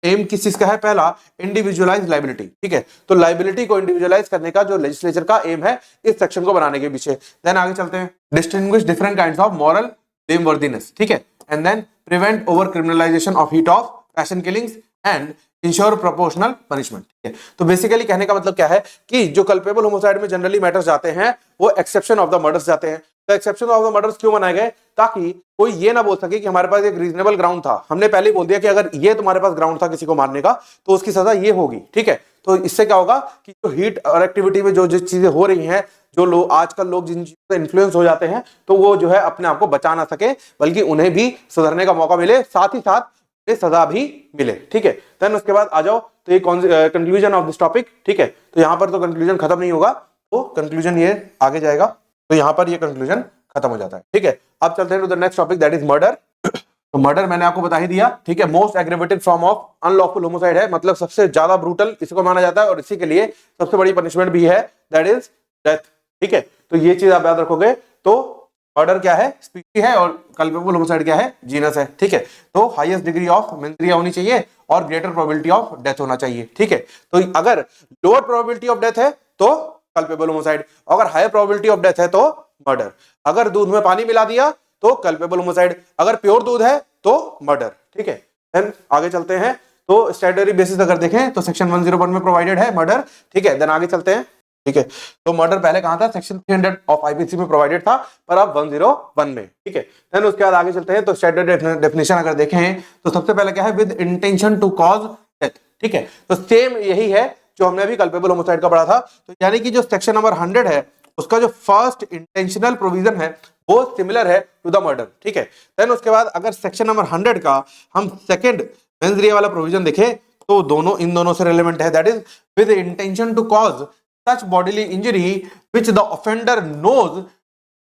एम किस चीज का है, पहला इंडिविजुअलाइज लाइबिलिटी, ठीक है, तो लाइबिलिटी को इंडिविजुअलाइज करने का जो लेजिस्लेचर का एम है इस सेक्शन को बनाने के पीछे। देन आगे चलते हैं, distinguish different kinds of moral blameworthiness, ठीक है, and then prevent over criminalisation of heat of passion killings and ensure proportional punishment, ठीक है। तो बेसिकली कहने का मतलब क्या है कि जो कल्पेबल होमोसाइड में जनरली मैटर्स जाते हैं वो एक्सेप्शन ऑफ द मर्डर्स जाते हैं। तो एक्सेप्शन ऑफ द मर्डर्स क्यों बनाए गए, ताकि कोई ये ना बोल सके कि हमारे पास एक रीजनेबल ग्राउंड था, हमने पहले ही बोल दिया कि अगर ये तुम्हारे पास ग्राउंड था किसी को मारने का तो उसकी सजा ये होगी, ठीक है। तो इससे क्या होगा कि जो हीट और एक्टिविटी में जो जो चीजें हो रही हैं, जो लोग आजकल लोग जिन चीजों से इन्फ्लुएंस हो जाते हैं, तो वो जो है अपने आप को बचा ना सके, बल्कि उन्हें भी सुधरने का मौका मिले, साथ ही साथ सजा भी मिले, ठीक है। देन उसके बाद आ जाओ, तो ये कंक्लूजन ऑफ दिस टॉपिक, ठीक है। तो यहां पर तो कंक्लूजन खत्म नहीं होगा, तो कंक्लूजन ये आगे जाएगा, तो यहां पर ये कंक्लूजन खत्म हो जाता है, ठीक है। अब चलते हैं to the next topic, that is murder. तो मर्डर मैंने आपको बता ही दिया, ठीक है, most aggravated form of unlawful homicide है, मतलब सबसे ज्यादा ब्रूटल इसको माना जाता है और इसी के लिए सबसे बड़ी पनिशमेंट भी है, दैट इज डेथ, ठीक है। तो ये चीज आप याद रखोगे। तो मर्डर क्या है, स्पीशी है, और कल्पेबल होमोसाइड क्या है, जीनस है, ठीक है। तो हाईएस्ट डिग्री ऑफ मेंस रिया होनी चाहिए और ग्रेटर प्रोबेबिलिटी ऑफ डेथ होना चाहिए, ठीक है। तो अगर लोअर प्रोबेबिलिटी ऑफ डेथ है तो कल्पेबल होमोसाइड, अगर हायर प्रोबेबिलिटी ऑफ डेथ है तो मर्डर, अगर दूध में पानी मिला दिया तो कल्पेबल होमोसाइड, अगर प्योर दूध है तो मर्डर, ठीक है। देन आगे चलते हैं, तो स्टैट्यूटरी बेसिस अगर देखें तो सेक्शन 101 में प्रोवाइडेड है मर्डर, ठीक है। देन आगे चलते हैं, ठीक है। तो मर्डर पहले कहां था, सेक्शन 300 ऑफ आईपीसी में प्रोवाइडेड था, पर अब 101 में, ठीक है। देन उसके बाद आगे चलते हैं, तो स्टैट्यूटरी डेफिनेशन अगर देखें तो सबसे पहले क्या है, with intention to cause death, ठीक है। तो सेम यही है जो हमने अभी कल्पेबल होमोसाइड का पढ़ा था, तो यानी कि जो सेक्शन नंबर 100 है उसका जो फर्स्ट इंटेंशनल प्रोविजन है वो सिमिलर है टू द मर्डर, ठीक है। देन उसके बाद अगर सेक्शन नंबर 100 का हम सेकंड मेंस रिया वाला प्रोविजन देखें तो दोनों इन दोनों से रिलेवेंट है, that is with intention to cause such bodily injury which the offender knows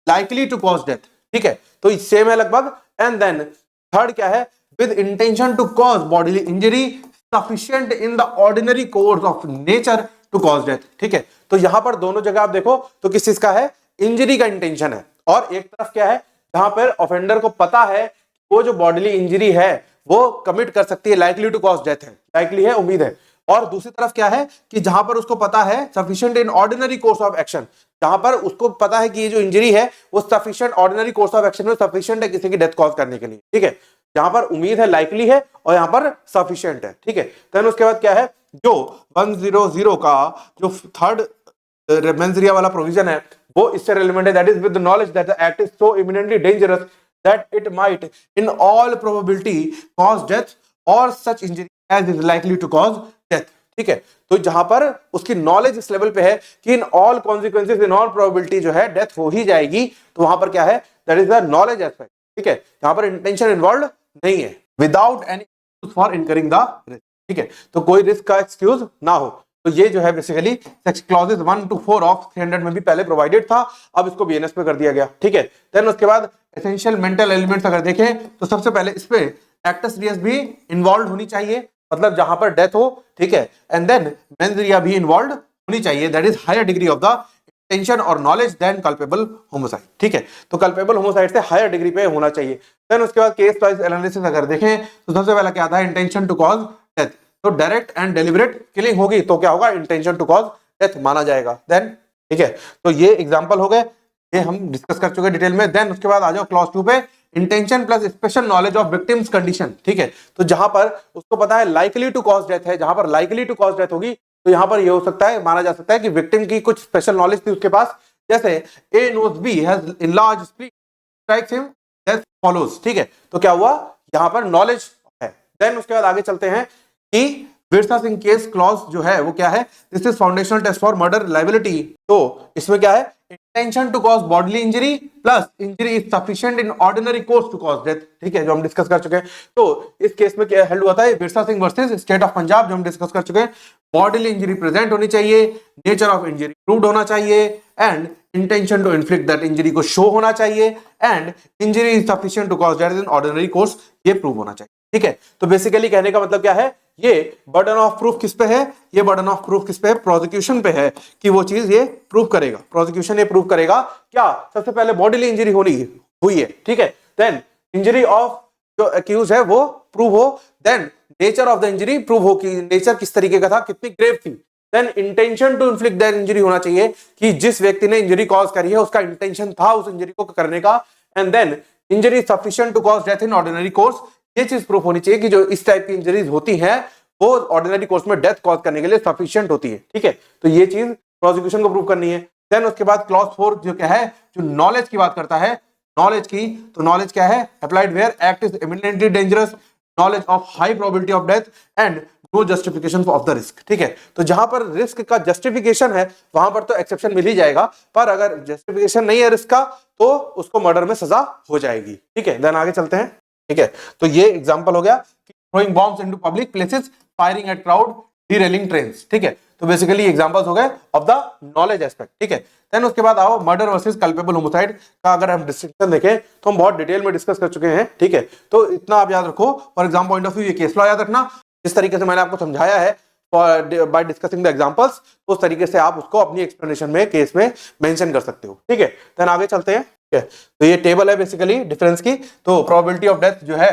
likely to cause death, ठीक है। तो सेम है लगभग। एंड देन थर्ड क्या है, with intention to cause bodily injury sufficient in the ordinary course of nature to cause death, ठीक है। तो यहां पर दोनों जगह आप देखो तो किस चीज का है, इंजरी का इंटेंशन है, और एक तरफ क्या है जहां पर ऑफेंडर को पता है वो जो बॉडीली इंजरी है वो कमिट कर सकती है, लाइकली टू कॉज डेथ है, लाइकली है, उम्मीद है। और दूसरी तरफ क्या है कि जहां पर उसको पता है sufficient in ordinary course of action, जहां पर उसको पता है कि ये जो इंजरी है वो sufficient ordinary course of action में सफिशिएंट है किसी की डेथ कॉज करने के लिए, ठीक है। जहां पर उम्मीद है, लाइकली है, और यहां पर सफिशिएंट है, ठीक है। देन उसके बाद क्या है, जो 100 का जो थर्ड मेंस वाला प्रोविजन है वो इससे रिलेवेंट है, that is with the knowledge that the act is so eminently dangerous that it might in all probability cause death or such injury as is likely to cause death, ठीक है। तो जहां पर उसकी नॉलेज इस level पे है कि in all consequences in all probability जो है डेथ हो ही जाएगी, तो वहां पर क्या है, that is the knowledge aspect, ठीक है। यहां पर इंटेंशन इन्वॉल्व नहीं है, without any for incurring the risk, ठीक है। तो कोई रिस्क का एक्सक्यूज ना हो। तो ये जो है बेसिकली क्लॉजेस 1 to 4 ऑफ 300 में भी पहले प्रोवाइडेड था, अब इसको बीएनएस पे कर दिया गया, ठीक है। देन उसके बाद एसेंशियल मेंटल एलिमेंट्स अगर देखें तो सबसे पहले इस पे एक्टस रियस भी इन्वॉल्व होनी चाहिए, मतलब जहां पर डेथ हो, ठीक है। एंड देन मेंस रिया भी इन्वॉल्व होनी चाहिए, that is higher degree of the intention और नॉलेज देन कल्पेबल होमोसाइड, ठीक है। तो कल्पेबल होमोसाइड से हायर डिग्री पे होना चाहिए। देन उसके बाद केस वाइज एनालिसिस अगर देखें तो सबसे पहला क्या आता है, इंटेंशन टू कॉज डेथ। तो डायरेक्ट एंड डेलिबरेट किलिंग होगी तो क्या होगा, इंटेंशन टू कॉज डेथ माना जाएगा। देन ठीक है, तो ये एग्जांपल हो गए, ये हम डिस्कस कर चुके डिटेल में। देन उसके बाद आ जाओ क्लॉज 2 पे, intention plus special knowledge of victims condition, ठीक है। तो जहां पर उसको पता है लाइकली टू कॉज डेथ है, जहां पर लाइकली टू कॉज डेथ होगी तो यहां पर ये हो सकता है, माना जा सकता है कि विक्टिम की कुछ स्पेशल नॉलेज थी उसके पास, जैसे A knows B has enlarge spleen strikes him death follows, ठीक है। तो क्या हुआ, यहां पर नॉलेज है। देन उसके बाद आगे चलते हैं कि विर्सा सिंह केस क्लॉज जो है वो क्या है, this is foundational test for murder liability. तो इसमें क्या है, intention to cause bodily injury plus injury is sufficient in ordinary course to cause death, ठीक है, जो हम डिस्कस कर चुके हैं। तो इस केस में क्या हेल्ड हुआ था, Virsa Singh versus State of Punjab, जो हम डिस्कस कर चुके हैं। बॉडीली इंजरी प्रेजेंट होनी चाहिए, नेचर ऑफ इंजरी प्रूव्ड होना चाहिए, and intention to inflict that injury को शो होना चाहिए, and injury is sufficient to cause death in ordinary course, ये प्रूव होना चाहिए, ठीक है। तो बेसिकली कहने का मतलब क्या है, ये बर्डन ऑफ प्रूफ किस पे है, ये बर्डन ऑफ प्रूफ किस पे है, प्रोसिक्यूशन पे है कि वो चीज ये प्रूव करेगा, प्रोसिक्यूशन ये प्रूव करेगा क्या, सबसे पहले बॉडीली इंजरी हुई है, ठीक है। देन इंजरी ऑफ जो अक्यूज है वो प्रूव हो, then nature of the injury prove हो कि नेचर किस तरीके का था, कितनी ग्रेव थी। Then intention to inflict that injury होना चाहिए कि जिस व्यक्ति ने इंजरी कॉज करी है उसका इंटेंशन था उस इंजरी को करने का, and then injury sufficient to cause death in ordinary course, ये चीज प्रूफ होनी चाहिए कि जो इस टाइप की इंजरीज होती हैं वो ऑर्डिनरी कोर्स में डेथ कॉज करने के लिए सफिशिएंट होती है, ठीक है। तो ये चीज प्रोसिक्यूशन को प्रूव करनी है। देन उसके बाद क्लॉज 4 जो क्या है, जो नॉलेज की बात करता है, नॉलेज की, तो नॉलेज क्या है, applied where act is imminently dangerous, knowledge of high probability of death and no justification of the risk, ठीक है। तो जहां पर रिस्क का जस्टिफिकेशन है वहां पर तो एक्सेप्शन मिल ही जाएगा, पर अगर जस्टिफिकेशन नहीं है रिस्क का तो उसको मर्डर में सजा हो जाएगी, ठीक है। देन आगे चलते हैं, ठीक है। तो ये एग्जांपल हो गया throwing bombs into public places, firing at crowd, derailing trains, ठीक है। तो बेसिकली एग्जांपल्स हो गए ऑफ द नॉलेज एस्पेक्ट, ठीक है। देन उसके बाद आओ मर्डर वर्सेस कल्पेबल होमोसाइड का अगर हम डिस्टिंक्शन देखें तो हम बहुत डिटेल में डिस्कस कर चुके हैं, ठीक है। तो इतना आप याद रखो, for exam point of view ये केस लॉ याद रखना, जिस तरीके से मैंने आपको समझाया है बाय डिस्कसिंग द एग्जांपल्स, उस तरीके से आप उसको अपनी एक्सप्लेनेशन में केस में मेंशन कर सकते हो, ठीक है। देन आगे चलते हैं, तो ये टेबल है बेसिकली डिफरेंस की। तो प्रोबेबिलिटी ऑफ डेथ जो है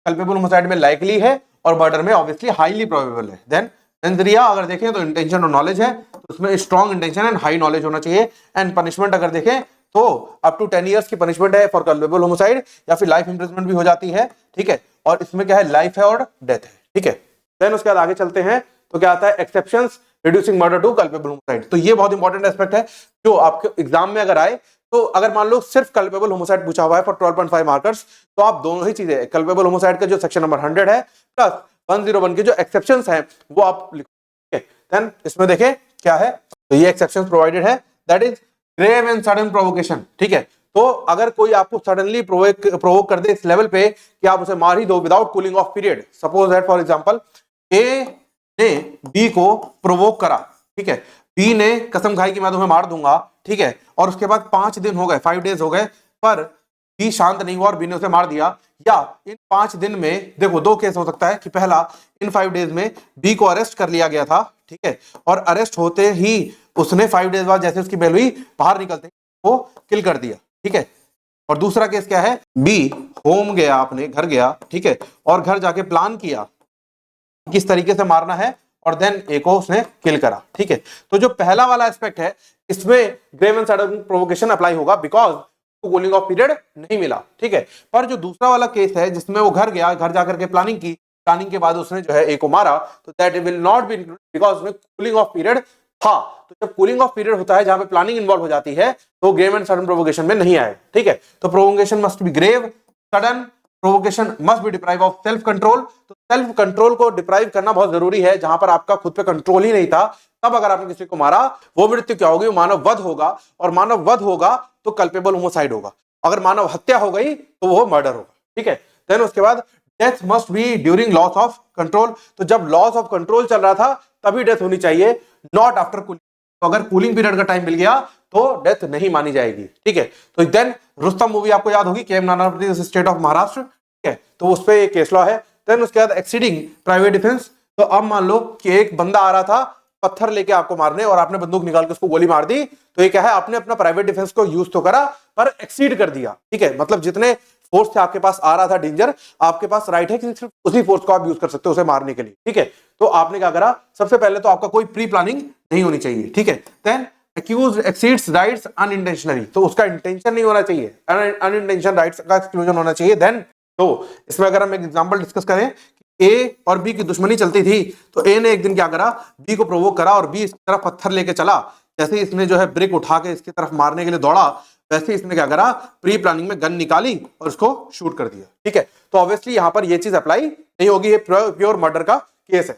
कल्पेबल होमोसाइड में लाइकली है और मर्डर में ऑब्वियसली हाईली प्रोबेबल है। देन मेंस अगर देखें तो इंटेंशन और नॉलेज है, तो उसमें strong intention and high knowledge होना चाहिए। एंड पनिशमेंट अगर देखें तो अप टू 10 इयर्स की पनिशमेंट है फॉर कल्पेबल होमोसाइड, या फिर लाइफ इंप्रिजनमेंट भी हो जाती है, ठीक है। और इसमें क्या है, लाइफ है और डेथ है, ठीक है। देन उसके बाद आगे चलते हैं, तो क्या आता है, exceptions reducing murder to culpable homicide. तो ये बहुत इंपॉर्टेंट एस्पेक्ट है जो आपके एग्जाम में अगर आए, तो अगर मान लो सिर्फ कल्पेबल होमोसाइड पूछा हुआ है फॉर 12.5 मार्कर्स, तो आप दोनों ही चीजें, कल्पेबल होमोसाइड का जो सेक्शन नंबर 100 है प्लस 101 के जो एक्सेप्शंस हैं वो आप लिखो, ठीक है। देन इसमें देखें क्या है, तो ये एक्सेप्शंस प्रोवाइडेड है, that is grave and sudden provocation, ठीक है। तो अगर कोई आपको सडनली प्रोवोक कर दे इस लेवल पे कि आप उसे मार ही दो without cooling off period, suppose that for example A ने बी को प्रोवोक करा, ठीक है, बी ने कसम खाई कि मैं तुम्हें मार दूंगा, ठीक है, और उसके बाद 5 दिन हो गए, 5 डेज हो गए, पर बी शांत नहीं हुआ और बी ने उसे मार दिया। या इन 5 दिन में देखो दो केस हो सकता है कि पहला, इन 5 डेज में बी को अरेस्ट कर लिया गया था, ठीक है, और अरेस्ट होते ही उसने 5 डेज बाद जैसे उसकी बेल हुई बाहर निकलते को किल कर दिया, ठीक है। और दूसरा केस क्या है, बी होम गया, अपने घर गया, ठीक है, और घर जाके प्लान किया किस तरीके से मारना है, और देन ए को उसने किल करा, ठीक है। तो जो पहला वाला एस्पेक्ट है इसमें grave and sudden provocation apply होगा बिकॉज कूलिंग ऑफ पीरियड नहीं मिला, ठीक है। पर जो दूसरा वाला केस है जिसमें वो घर गया, घर जाकर के प्लानिंग की, प्लानिंग के बाद उसने जो है ए को मारा, तो that will not be included because उसमें कूलिंग ऑफ पीरियड था। तो जब कूलिंग ऑफ पीरियड होता है जहां पे प्लानिंग इन्वॉल्व हो जाती है तो ग्रेव एंड सडन प्रोवोकेशन में नहीं आए, ठीक है। तो provocation must be grave, sudden, provocation must be deprive of self control. तो सेल्फ कंट्रोल को डिप्राइव करना बहुत जरूरी है, जहां पर आपका खुद पे कंट्रोल ही नहीं था तब अगर आपने किसी को मारा वो मृत्यु क्या होगी, मानव वध होगा, और मानव वध होगा तो कल्पेबल होमोसाइड होगा। अगर मानव हत्या हो गई तो वो मर्डर होगा, ठीक है। देन उसके बाद death must be during loss of control. तो जब लॉस ऑफ कंट्रोल चल रहा था तभी डेथ होनी चाहिए, नॉट आफ्टर कूलिंग। तो अगर कूलिंग पीरियड का टाइम मिल गया तो डेथ नहीं मानी जाएगी, ठीक है। तो देन रुस्तम मूवी आपको याद होगी, KM. Nanavati state of Maharashtra, ठीक है, तो उस पर एक केस लॉ है। देन उसके बाद एक्सीडिंग प्राइवेट डिफेंस। तो अब मान लो कि एक बंदा आ रहा था पत्थर लेके आपको मारने और आपने बंदूक निकाल के उसको गोली मार दी, तो ये क्या है, आपने अपना प्राइवेट डिफेंस को यूज तो करा पर एक्सीड कर दिया, ठीक है। मतलब जितने फोर्स से आपके पास आ रहा था डेंजर, आपके पास राइट है कि सिर्फ उसी फोर्स को आप यूज कर सकते हो उसे मारने के लिए, ठीक है। तो आपने क्या करा, सबसे पहले तो आपका कोई प्री प्लानिंग नहीं होनी चाहिए, ठीक है। Then accused exceeds rights unintentionally, तो उसका इंटेंशन नहीं होना चाहिए, अनइंटेंशन राइट्स का एक्सक्लूजन होना चाहिए। देन तो इसमें अगर हम एक एग्जांपल डिस्कस करें, ए और बी की दुश्मनी चलती थी, तो ए ने एक दिन क्या करा, बी को प्रोवोक करा और बी इसकी तरफ पत्थर लेके चला। जैसे ही इसने जो है ब्रिक उठा के इसकी तरफ मारने के लिए दौड़ा, वैसे इसने क्या करा, प्री प्लानिंग में गन निकाली और उसको शूट कर दिया, ठीक है। तो ऑब्वियसली यहां पर ये चीज अप्लाई नहीं होगी, ये प्योर मर्डर का केस है।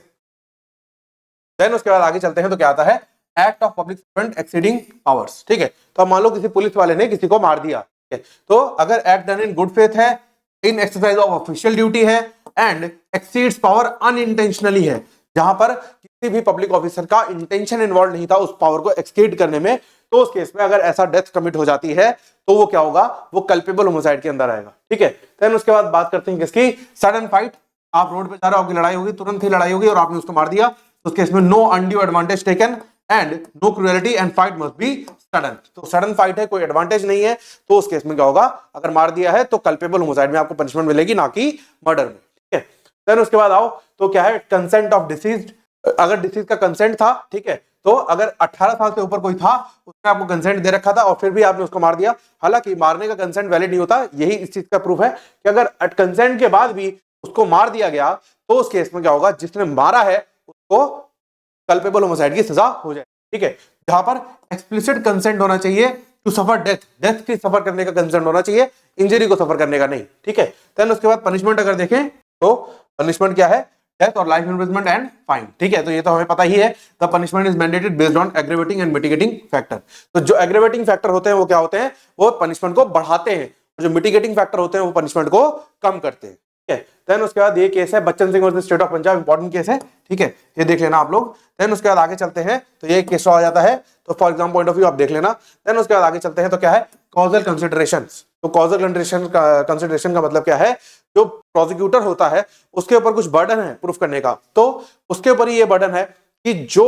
देन उसके बाद आगे चलते हैं तो क्या आता है, act of public servant exceeding powers, ठीक है। तो मान लो किसी पुलिस वाले ने किसी को मार दिया, ठीक है, तो अगर act done in good faith है, इन एक्सरसाइज ऑफ ऑफिशियल ड्यूटी है, एंड एक्सीड्स पावर अनइंटेंशनली है, जहां पर किसी भी पब्लिक ऑफिसर का इंटेंशन इन्वॉल्व नहीं था उस पावर को एक्सीड करने में, तो उस केस में अगर ऐसा डेथ कमिट हो जाती है तो वो क्या होगा, वो कल्पेबल होमोसाइड के अंदर आएगा, ठीक है। देन उसके बाद बात करते हैं किसकी, सडन फाइट। आप रोड पे जा रहे हो, आपकी लड़ाई होगी, तुरंत ही लड़ाई होगी और आपने उसको मार दिया, तो उस केस में no undue advantage taken and no cruelty and fight must be sudden. तो सडन फाइट है, कोई एडवांटेज नहीं है, तो उस केस में क्या होगा, अगर मार दिया है तो कल्पेबल होमोसाइड में आपको पनिशमेंट मिलेगी, ना कि मर्डर में, ठीक है। देन उसके बाद आओ तो क्या है, कंसेंट ऑफ डिसीज्ड। अगर डिसीज का कंसेंट था, ठीक है, तो अगर 18 साल से ऊपर कोई था, उसने आपको कंसेंट दे रखा था और फिर भी आपने उसको मार दिया, हालांकि मारने का कंसेंट वैलिड नहीं होता, यही इस चीज का प्रूफ है कि अगर कंसेंट के बाद भी उसको मार दिया गया तो उस केस में क्या होगा, जिसने मारा है उसको कल्पेबल होमोसाइड की सजा हो जाए, ठीक है। जहां पर एक्सप्लिसिट कंसेंट होना चाहिए टू सफर डेथ, डेथ की सफर करने का कंसेंट होना चाहिए, इंजरी को सफर करने का नहीं, ठीक है। देन उसके बाद पनिशमेंट अगर देखें तो पनिशमेंट क्या है, डेथ और लाइफ इम्प्रिजनमेंट एंड फाइन, ठीक है। तो ये तो हमें पता ही है, the punishment is mandated based on aggravating and mitigating factor. तो जो एग्रीवेटिंग फैक्टर होते हैं वो क्या होते हैं, वो पनिशमेंट को बढ़ाते हैं, जो मिटिगेटिंग फैक्टर होते हैं वो पनिशमेंट को कम करते हैं, ठीक है। देन उसके बाद ये केस है Bachchan Singh versus State of Punjab, important case है, ठीक है, ये देख लेना आप लोग। देन उसके बाद आगे चलते हैं तो ये केस आ जाता है, तो for example point of view आप देख लेना। देन उसके बाद आगे चलते हैं तो क्या है, कॉजल कंसिडरेशंस। तो कॉजल कंसिडरेशन का मतलब क्या है, जो प्रोसिक्यूटर होता है उसके ऊपर कुछ बर्डन है प्रूफ करने का, तो उसके ऊपर ही ये बर्डन है कि जो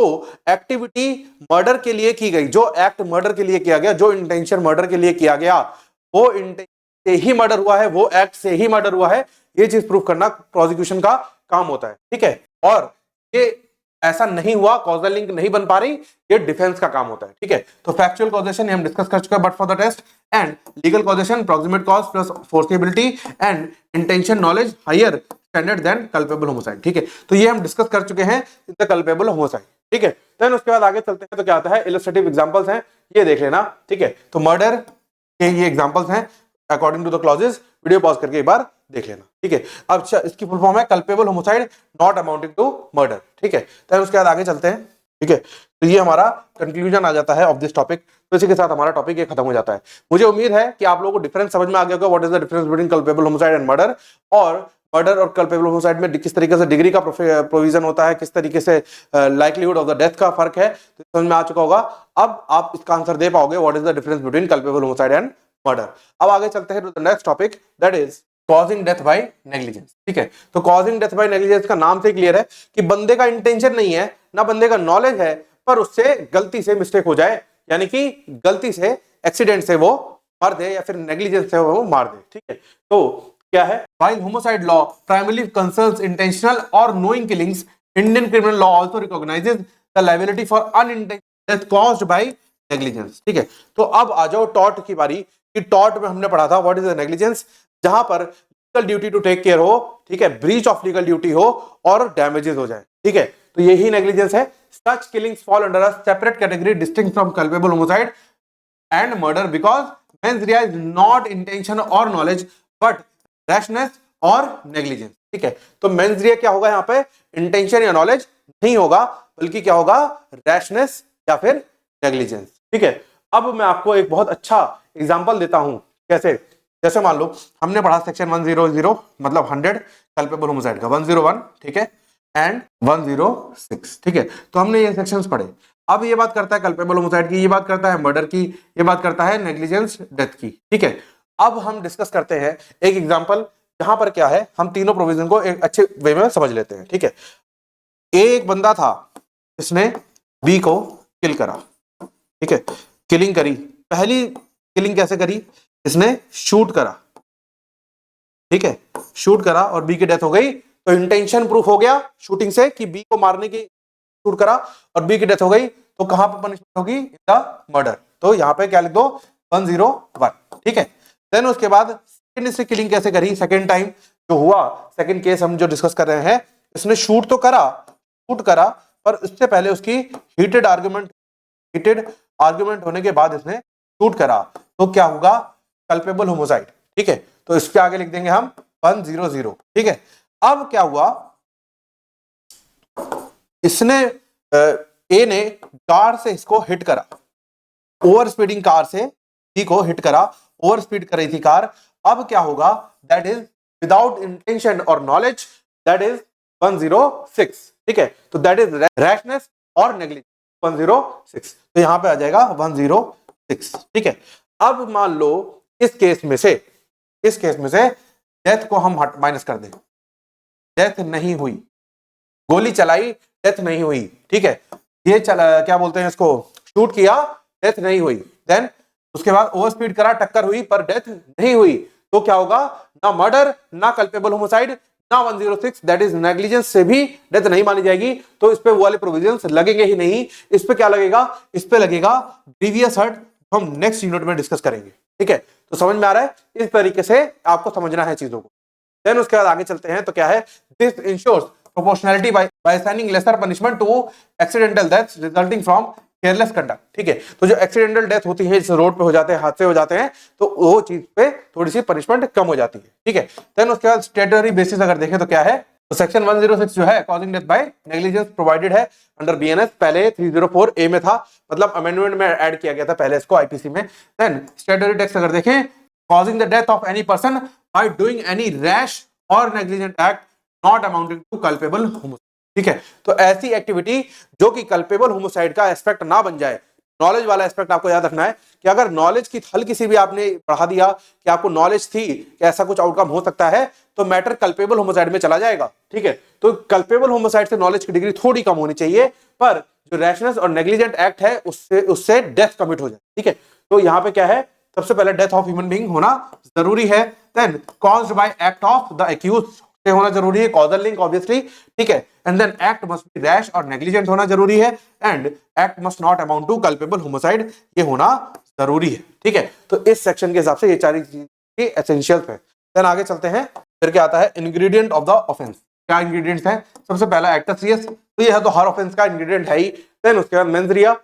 एक्टिविटी मर्डर के लिए की गई, जो एक्ट मर्डर के लिए किया गया, जो इंटेंशन मर्डर के लिए किया गया, वो इंटेंशन से ही मर्डर हुआ है, वो एक्ट से ही मर्डर हुआ है, ये चीज प्रूफ करना प्रोसिक्यूशन का काम होता है, ठीक है। और ये ऐसा नहीं हुआ, कॉजल लिंक नहीं बन पा रही, ये डिफेंस का काम होता है, ठीक है। तो फैक्चुअल कॉजेशन हम डिस्कस कर चुके हैं, but for the test, and legal causation proximate cause plus foreseeability and intention knowledge higher standard than culpable homicide, ठीक है। तो ये हम डिस्कस कर चुके हैं इन द कल्पेबल होमोसाइड, ठीक है। देन उसके बाद आगे चलते हैं तो क्या आता है, इलस्ट्रेटिव एग्जांपल्स हैं, ये देख लेना, ठीक है। तो मर्डर के ये एग्जांपल्स हैं according to the clauses, video pause करके एक बार देख लेना, ठीक है। अब इसकी फुल फॉर्म है culpable homicide not amounting to murder, ठीक है। तो उसके बाद आगे चलते हैं, ठीक है। तो ये हमारा कंक्लूजन आ जाता है ऑफ दिस टॉपिक। तो इसी के साथ हमारा टॉपिक ये खत्म हो जाता है। मुझे उम्मीद है कि आप लोगों को डिफरेंस समझ में आ गया होगा, what is the difference between culpable homicide and murder, और मर्डर और कल्पेबल होमोसाइड में किस तरीके से डिग्री का प्रोविजन होता है, किस तरीके से लाइक्लीहुड ऑफ द डेथ का फर्क है, तो समझ में आ चुका होगा। अब आप इसका आंसर दे पाओगे, what is the difference between culpable homicide and murder. अब आगे चलते हैं to the next topic, that is causing death by negligence, ठीक है। तो कॉजिंग डेथ बाय नेग्लिजेंस का नाम से क्लियर है कि बंदे का इंटेंशन नहीं है, ना बंदे का नॉलेज है, पर उससे गलती से मिस्टेक हो जाए, यानी कि गलती से एक्सीडेंट से वो मर दे या फिर नेग्लिजेंस से वो मार दे, ठीक है। तो क्या है, while homicide law primarily concerns intentional or knowing killings, Indian criminal law also recognises the liability for unintentional death caused by negligence, ठीक है। तो अब आ जाओ टॉर्ट की बारी, कि टॉर्ट में हमने पढ़ा था व्हाट इज द नेग्लिजेंस, जहां पर legal duty to take care हो, ठीक है, ब्रीच ऑफ लीगल ड्यूटी हो और डैमेजेस हो जाए, ठीक है। तो यही नेग्लिजेंस है। Such killings fall under a separate category distinct from culpable homicide and murder because mens rea is not intention और knowledge but rashness or negligence, ठीक है। तो मेंस रिया क्या होगा, यहाँ पे इंटेंशन या नॉलेज नहीं होगा, बल्कि क्या होगा, रैशनेस या फिर नेग्लिजेंस, ठीक है। अब मैं आपको एक बहुत अच्छा एग्जांपल देता हूं, कैसे, जैसे मान लो हमने पढ़ा सेक्शन 100 मतलब 100 कल्पेबल होमिसाइड का, 101, ठीक है, एंड 106, ठीक है। तो हमने ये सेक्शंस पढ़े। अब ये बात करता है कल्पेबल होमिसाइड की, ये बात करता है मर्डर की, ये बात करता है नेग्लिजेंस डेथ की, ठीक है। अब हम डिस्कस करते हैं एक एग्जांपल जहां पर क्या है, हम तीनों प्रोविजन को एक अच्छे वे में समझ लेते हैं, ठीक है। एक बंदा था, इसने बी को किल करा, ठीक है, किलिंग करी। पहली किलिंग कैसे करी, इसने शूट करा, ठीक है, शूट करा और बी की डेथ हो गई। तो इंटेंशन प्रूफ हो गया शूटिंग से कि बी को मारने की शूट करा और बी की डेथ हो गई। तो कहां पर पनिशमेंट होगी, इन द मर्डर। तो यहां पे क्या लिख दो, 101, ठीक है। देन उसके बाद सेकंड से किलिंग कैसे करी, सेकंड टाइम जो हुआ, सेकंड केस हम जो डिस्कस कर रहे हैं, इसने शूट तो करा, शूट करा, पर इससे पहले उसकी हीटेड आर्गुमेंट होने के बाद इसने शूट करा। तो क्या होगा, कल्पेबल होमिसाइड, ठीक है। तो इसके आगे लिख देंगे हम 100, ठीक है। अब क्या हुआ, इसने ए ने कार से इसको हिट करा, ओवर स्पीडिंग कार से बी को हिट करा, ओवर स्पीड कर रही थी कार। अब क्या होगा, दैट इज विदाउट इंटेंशन और नॉलेज, दैट इज 106, ठीक है। तो that is rashness or negligence, 106। तो यहां पे आ जाएगा 106, ठीक है। अब मान लो इस केस में से डेथ को हम माइनस कर दें, डेथ नहीं हुई, गोली चलाई, डेथ नहीं हुई, ठीक है। ये क्या बोलते हैं इसको, शूट किया, डेथ नहीं हुई। देन उसके बाद ओवर स्पीड करा, टक्कर हुई पर डेथ नहीं हुई। तो क्या होगा, ना मर्डर, ना कल्पेबल होमिसाइड, ना 106, दैट इज नेग्लिजेंस से भी डेथ नहीं मानी जाएगी। तो इस पे वो वाले प्रोविजंस लगेंगे ही नहीं। इस पे क्या लगेगा, इस पे लगेगा ग्रीवियस हर्ट, हम नेक्स्ट यूनिट में डिस्कस करेंगे, ठीक है। तो समझ में आ रहा है, इस तरीके से आपको समझना है चीजों को। देन उसके बाद आगे चलते हैं। तो क्या है, this ensures proportionality by assigning lesser punishment to accidental deaths resulting from careless conduct, ठीक है। तो जो एक्सीडेंटल डेथ होती है, जैसे रोड पे हो जाते हैं, हादसे हो जाते हैं, तो वो चीज पे थोड़ी सी पनिशमेंट कम हो जाती है, ठीक है। देन उसके बाद स्टेटरी बेसिस अगर देखें तो क्या है, तो सेक्शन 106 जो है causing death by negligence provided है अंडर बीएनएस, पहले 304 ए में था, मतलब अमेंडमेंट में ऐड किया गया था पहले इसको आईपीसी में। देन स्टेटरी टेक्स्ट अगर देखें, causing the death of any person by doing any rash और negligent act not amounting to culpable homicide, ठीक है। तो ऐसी एक्टिविटी जो कि कल्पेबल होमिसाइड का एस्पेक्ट ना बन जाए। नॉलेज वाला एस्पेक्ट आपको याद रखना है कि अगर नॉलेज की हल्की सी भी आपने बढ़ा दिया कि आपको नॉलेज थी कि ऐसा कुछ आउटकम हो सकता है, तो मैटर कल्पेबल होमिसाइड में चला जाएगा, ठीक है। तो कल्पेबल होमिसाइड से नॉलेज की डिग्री थोड़ी कम होनी चाहिए, पर जो रैशनेस और नेग्लिजेंट एक्ट है उससे डेथ कमिट हो जाए, ठीक है। तो यहाँ पे क्या है, सबसे पहले डेथ ऑफ ह्यूमन बीइंग होना जरूरी है। Then caused by act of the accused से होना जरूरी है, कॉजल लिंक ऑब्वियसली, ठीक है। And then act must be rash और नेग्लिजेंट होना जरूरी है, and act must not amount to culpable homicide, ये होना जरूरी है, ठीक है। तो इस सेक्शन के हिसाब से ये सारी चीजें एसेंशियल्स है। देन आगे चलते हैं, फिर क्या आता है, इंग्रेडिएंट ऑफ द ऑफेंस। क्या इंग्रेडिएंट्स हैं, सबसे पहला एक्टस रियस, तो ये है तो हर ऑफेंस का इंग्रेडिएंट है ही। देन उसके बाद मेंस रिया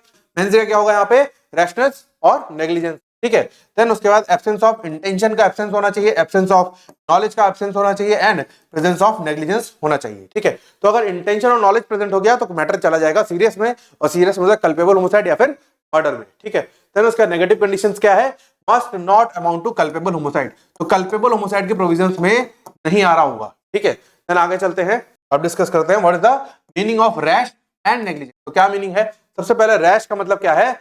क्या होगा यहाँ पे, रैशनेस और नेग्लिजेंस, ठीक है। देन उसके बाद एब्सेंस ऑफ इंटेंशन का एब्सेंस होना चाहिए, एब्सेंस ऑफ नॉलेज का एब्सेंस होना चाहिए, एंड प्रेजेंस ऑफ नेग्लिजेंस होना चाहिए, ठीक है। तो अगर इंटेंशन और नॉलेज प्रेजेंट हो गया तो मैटर चला जाएगा सीरियस में, और सीरियस में कल्पेबल होमिसाइड या फिर मर्डर में, ठीक है। देन उसका नेगेटिव कंडीशंस क्या है, must not amount to culpable homicide, तो कल्पेबल होमिसाइड के प्रोविजंस में नहीं आ रहा होगा, ठीक है। देन आगे चलते हैं, अब डिस्कस करते हैं what is the meaning of rash and negligence. तो क्या मीनिंग है, सबसे पहले रैश का मतलब क्या है,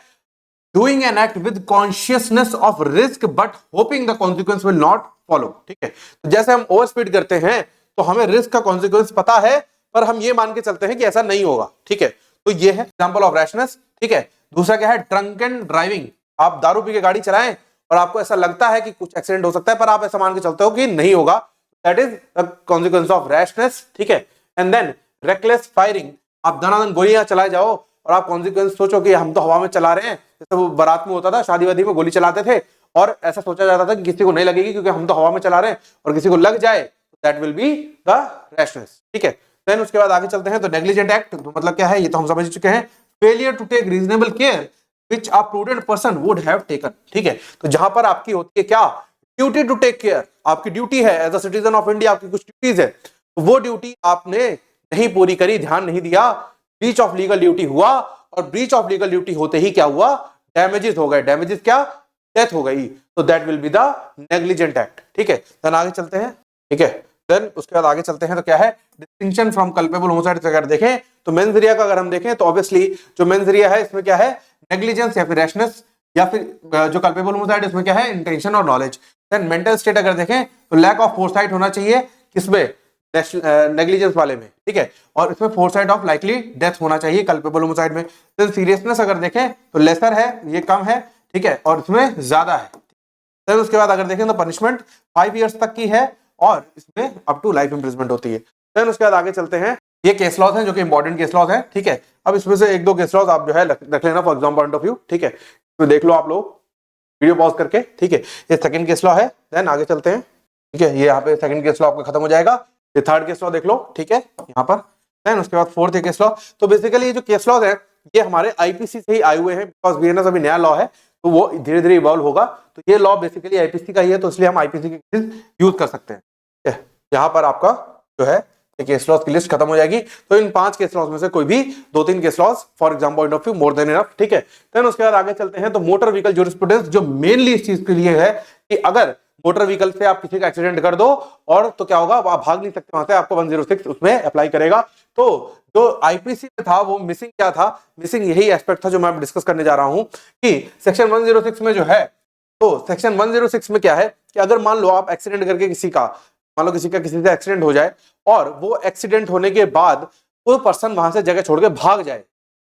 doing an act with consciousness of risk but hoping the consequence will not follow, ठीक है। तो जैसे हम ओवर स्पीड करते हैं तो हमें रिस्क का कॉन्सिक्वेंस पता है, पर हम ये मान के चलते हैं कि ऐसा नहीं होगा, ठीक है। तो ये है एग्जांपल ऑफ रैशनेस, ठीक है। दूसरा क्या है, ड्रंकन ड्राइविंग, आप दारू पी के गाड़ी चलाएं और आपको ऐसा लगता है कि कुछ एक्सीडेंट हो सकता है, पर आप ऐसा मान के चलते हो कि नहीं होगा, that is the consequence of rashness, ठीक है। एंड देन रेकलेस फायरिंग, आप धनाधन गोलियां चलाए जाओ और आप कॉन्सिक्वेंस सोचो कि हम तो हवा में चला रहे हैं, जैसे वो बारात में होता था, शादी वादी में गोली चलाते थे और ऐसा सोचा जाता था कि किसी को नहीं लगेगी क्योंकि हम तो हवा में चला रहे हैं, और किसी को लग जाए that will be the rashness, ठीक है। देन उसके बाद आगे चलते हैं, तो नेग्लिजेंट एक्ट तो मतलब क्या है, ये तो हम समझ चुके हैं। Failure to take reasonable care which a prudent person would have taken, ठीक है। तो जहां पर आपकी होती है क्या, ड्यूटी टू टेक केयर, आपकी ड्यूटी है as a citizen of India, आपकी कुछ ड्यूटीज है, तो वो ड्यूटी आपने नहीं पूरी करी, ध्यान नहीं दिया, ब्रीच ऑफ लीगल ड्यूटी हुआ, और ब्रीच ऑफ लीगल ड्यूटी होते ही क्या हुआ, डैमेजेस हो गए, डैमेजेस क्या, डेथ हो गई, तो that will be the negligent act, ठीक है। देन आगे चलते हैं, ठीक है। देन उसके बाद आगे चलते हैं, तो क्या है डिस्टिंक्शन फ्रॉम कल्पेबल होमिसाइड, अगर देखें तो मेंस रिया का अगर हम देखें तो ऑब्वियसली जो मेंस रिया है इसमें क्या है, नेग्लिजेंस या फिर रैशनेस, या फिर जो कल्पेबल होमिसाइड इसमें क्या है, इंटेंशन और नॉलेज। देन मेंटल स्टेट अगर देखें तो लैक ऑफ फोरसाइट होना चाहिए, किसमें, नेग्लिजेंस वाले में, ठीक है, और इसमें फोरसाइट ऑफ लाइकली डेथ होना चाहिए कल्पेबल होमिसाइड में। देन सीरियसनेस अगर देखें तो लेसर है, ये कम है, ठीक है, और इसमें ज्यादा है। देन उसके बाद अगर देखें तो पनिशमेंट 5 इयर्स तक की है और इसमें अप टू लाइफ इंप्रिजमेंट होती है। देन उसके बाद आगे चलते हैं, ये केस लॉज हैं जो कि इंपॉर्टेंट केस लॉज है, ठीक है। अब इसमें से एक दो केस लॉज आप जो है रख लेना for exam point of view, ठीक है, तो देख लो आप लोग वीडियो पॉज करके, ठीक है। ये सेकंड केस लॉ है। देन आगे चलते हैं, ठीक है, ये यहाँ पे सेकंड केस लॉ आपका खत्म हो जाएगा, ये थर्ड केस लॉ देख लो, ठीक है, यहाँ पर। देन उसके बाद फोर्थ केस लॉ। तो बेसिकली ये जो केस लॉज है ये हमारे आईपीसी से ही आए हुए हैं, बिकॉज बीएनएस अभी नया लॉ है तो वो धीरे धीरे इवॉल्व होगा, तो ये लॉ बेसिकली आईपीसी का ही है, तो इसलिए हम आईपीसी की यूज कर सकते हैं, ठीक है। यहाँ पर आपका जो है केस लॉज की लिस्ट खत्म हो जाएगी, तो इन 5 केस लॉज में से कोई भी 2-3 case laws for exam point of view more than enough, ठीक है। देन उसके बाद आगे चलते हैं, तो मोटर व्हीकल ज्यूरिस्प्रूडेंस जो मेनली इस चीज के लिए है कि अगर मोटर व्हीकल से आप किसी का एक्सीडेंट कर दो और तो क्या होगा, आप भाग नहीं सकते वहां से, आपको 106 उसमें अप्लाई करेगा। तो जो आईपीसी में था वो मिसिंग क्या था, मिसिंग यही एस्पेक्ट था जो मैं डिस्कस करने जा रहा हूं कि सेक्शन 106 में जो है, तो सेक्शन 106 में क्या है कि अगर मान लो आप एक्सीडेंट करके किसी का, मान लो किसी से एक्सीडेंट हो जाए और वो एक्सीडेंट होने के बाद वो पर्सन वहां से जगह छोड़ के भाग जाए,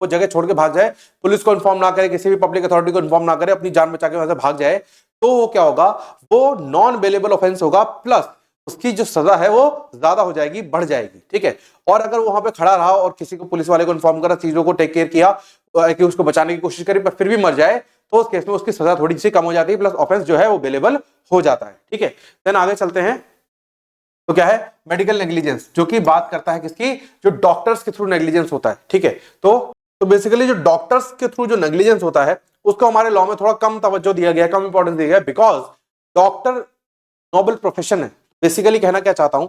वो जगह छोड़ के भाग जाए, पुलिस को इन्फॉर्म ना करे, किसी भी पब्लिक अथॉरिटी को इन्फॉर्म ना करे, अपनी जान बचा के वहां से भाग जाए, तो वो क्या होगा, वो नॉन बेलेबल ऑफेंस होगा, प्लस उसकी जो सजा है वो ज्यादा हो जाएगी, बढ़ जाएगी, ठीक है। और अगर वहां पे खड़ा रहा और किसी को, पुलिस वाले को इन्फॉर्म करा, चीजों को टेक केयर किया कि उसको बचाने की कोशिश करी, पर फिर भी मर जाए, तो उस केस में उसकी सजा थोड़ी सी कम हो जाती है, प्लस ऑफेंस जो है वो बेलेबल हो जाता है, ठीक है। देन आगे चलते हैं, तो क्या है मेडिकल नेग्लिजेंस, जो कि बात करता है किसकी, जो डॉक्टर्स के थ्रू नेग्लिजेंस होता है, ठीक है। तो बेसिकली जो डॉक्टर्स के थ्रू जो नेग्लिजेंस होता है उसको हमारे लॉ में थोड़ा कम तवज्जो दिया गया है, कम इंपॉर्टेंस दिया गया है, बिकॉज डॉक्टर नोबल प्रोफेशन है। बेसिकली कहना क्या चाहता हूं,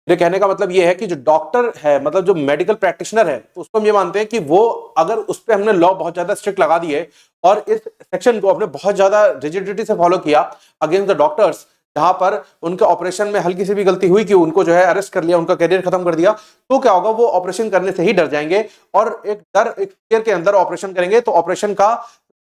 मेरे कहने का मतलब ये है कि जो डॉक्टर है, मतलब जो मेडिकल प्रैक्टिशनर है, तो उसको हम ये मानते हैं कि वो, अगर उस पर हमने लॉ बहुत ज्यादा स्ट्रिक्ट लगा दी है और इस सेक्शन को हमने बहुत ज्यादा रिजिडिटी से फॉलो किया अगेंस्ट द डॉक्टर्स, जहां पर उनके ऑपरेशन में हल्की सी भी गलती हुई कि उनको जो है अरेस्ट कर लिया, उनका करियर खत्म कर दिया, तो क्या होगा, वो ऑपरेशन करने से ही डर जाएंगे और एक डर, एक फियर के अंदर ऑपरेशन करेंगे, तो ऑपरेशन का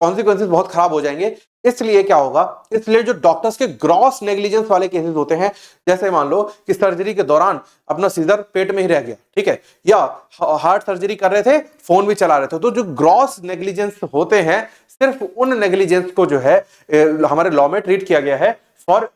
कॉन्सिक्वेंसेस बहुत खराब हो जाएंगे। इसलिए क्या होगा, इसलिए जो डॉक्टर्स के ग्रॉस नेग्लिजेंस वाले केसेस होते हैं, जैसे मान लो कि सर्जरी के दौरान अपना सीजर पेट में ही रह गया, ठीक है, या हार्ट सर्जरी कर रहे थे, फोन भी चला रहे थे, तो जो ग्रॉस नेग्लिजेंस होते हैं, सिर्फ उन नेग्लिजेंस को जो है हमारे लॉ में ट्रीट किया गया है for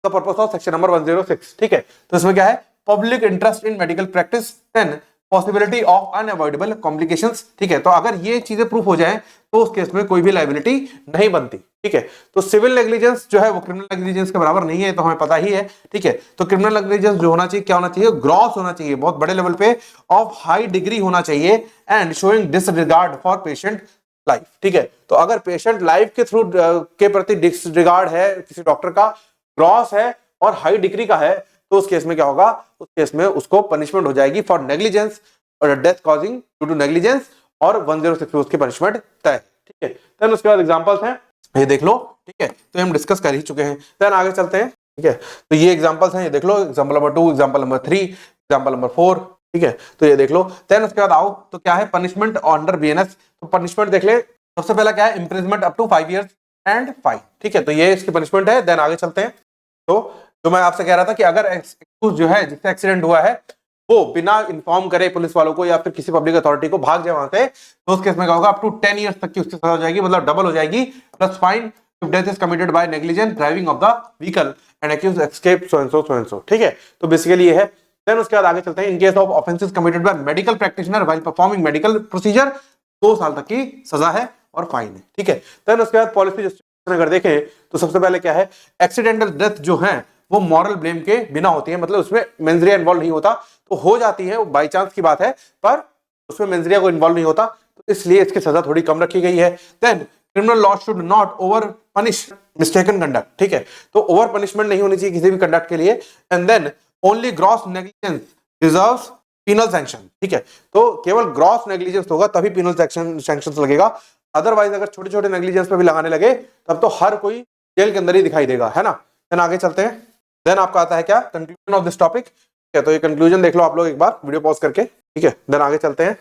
the purpose of section number 106, ठीक है। तो इसमें क्या है, public interest in medical practice, then possibility of unavoidable complications, ठीक है। तो अगर ये चीजें प्रूफ हो जाएं तो उस केस में कोई भी लायबिलिटी नहीं बनती, ठीक है। तो सिविल नेग्लिजेंस जो है वो क्रिमिनल नेग्लिजेंस के बराबर नहीं है, तो हमें पता ही है, ठीक है। तो क्रिमिनल नेग्लिजेंस जो होना चाहिए, क्या होना चाहिए, ग्रॉस होना चाहिए, बहुत बड़े लेवल पे, ऑफ हाई डिग्री होना चाहिए, and showing disregard for patient life, ठीक है। तो अगर पेशेंट लाइफ के थ्रू के प्रति डिसरिगार्ड है किसी डॉक्टर का, ग्रॉस है और हाई डिग्री का है, तो उस केस में क्या होगा, उस केस में उसको पनिशमेंट हो जाएगी फॉर नेग्लिजेंस और death causing due to negligence, और 106 में उसकी पनिशमेंट तय, ठीक है। देन उसके बाद एग्जांपल्स हैं, ये देख लो, ठीक है, तो हम डिस्कस कर ही चुके हैं। देन आगे चलते हैं, ठीक है। तो ये एग्जांपल्स हैं, ये देख लो, example number 2, example number 3, example number 4, ठीक है, तो ये देख लो। देन उसके बाद आओ, तो क्या है पनिशमेंट अंडर बीएनएस, तो पनिशमेंट देख ले, सबसे पहला क्या है, imprisonment up to 5 years and fine, ठीक है, तो ये इसकी पनिशमेंट है। देन आगे चलते हैं, तो जो मैं आपसे कह रहा था कि अगर जो है जिससे एक्सीडेंट हुआ है वो बिना इन्फॉर्म करे पुलिस वालों को या फिर किसी पब्लिक अथॉरिटी को भाग जाए वहां से, तो उस केस में क्या होगा, अप टू 10 ईयर्स तक की उसकी सजा हो जाएगी, मतलब डबल हो जाएगी, plus fine if death is committed by negligent driving of the vehicle and accused escape so and so, ठीक है। तो बेसिकली ये है। देन उसके बाद आगे चलते हैं, in case of offences committed by medical practitioner while performing medical procedure 2 साल तक की सजा है और फाइन है, ठीक है। देन उसके बाद पॉलिसी जस्टिफिकेशन अगर देखें तो सबसे पहले क्या है, एक्सीडेंटल डेथ जो है वो मॉरल ब्लेम के बिना होती है, मतलब उसमें मेंजरिया इन्वॉल्व नहीं होता, तो हो जाती है वो बाई चांस की बात है, पर उसमें मेंजरिया को इन्वॉल्व नहीं होता, तो इसलिए इसकी सजा थोड़ी कम रखी गई है। Then criminal law should not over punish mistaken conduct, ठीक है, तो ओवर पनिशमेंट नहीं होनी चाहिए किसी भी कंडक्ट के लिए। And then only gross negligence deserves penal sanction, ठीक है, तो केवल ग्रॉस नेग्लिजेंस होगा तभी पीनल सैंक्शन लगेगा, अदरवाइज अगर छोटे छोटे नेग्लिजेंस पे भी लगाने लगे तब तो हर कोई जेल के अंदर ही दिखाई देगा, है ना। देन आगे चलते हैं। देन आपका आता है क्या, कंक्लूजन ऑफ दिस टॉपिक, ठीक है, तो ये कंक्लूजन देख लो आप लोग एक बार वीडियो पॉज करके, ठीक है। देन आगे चलते हैं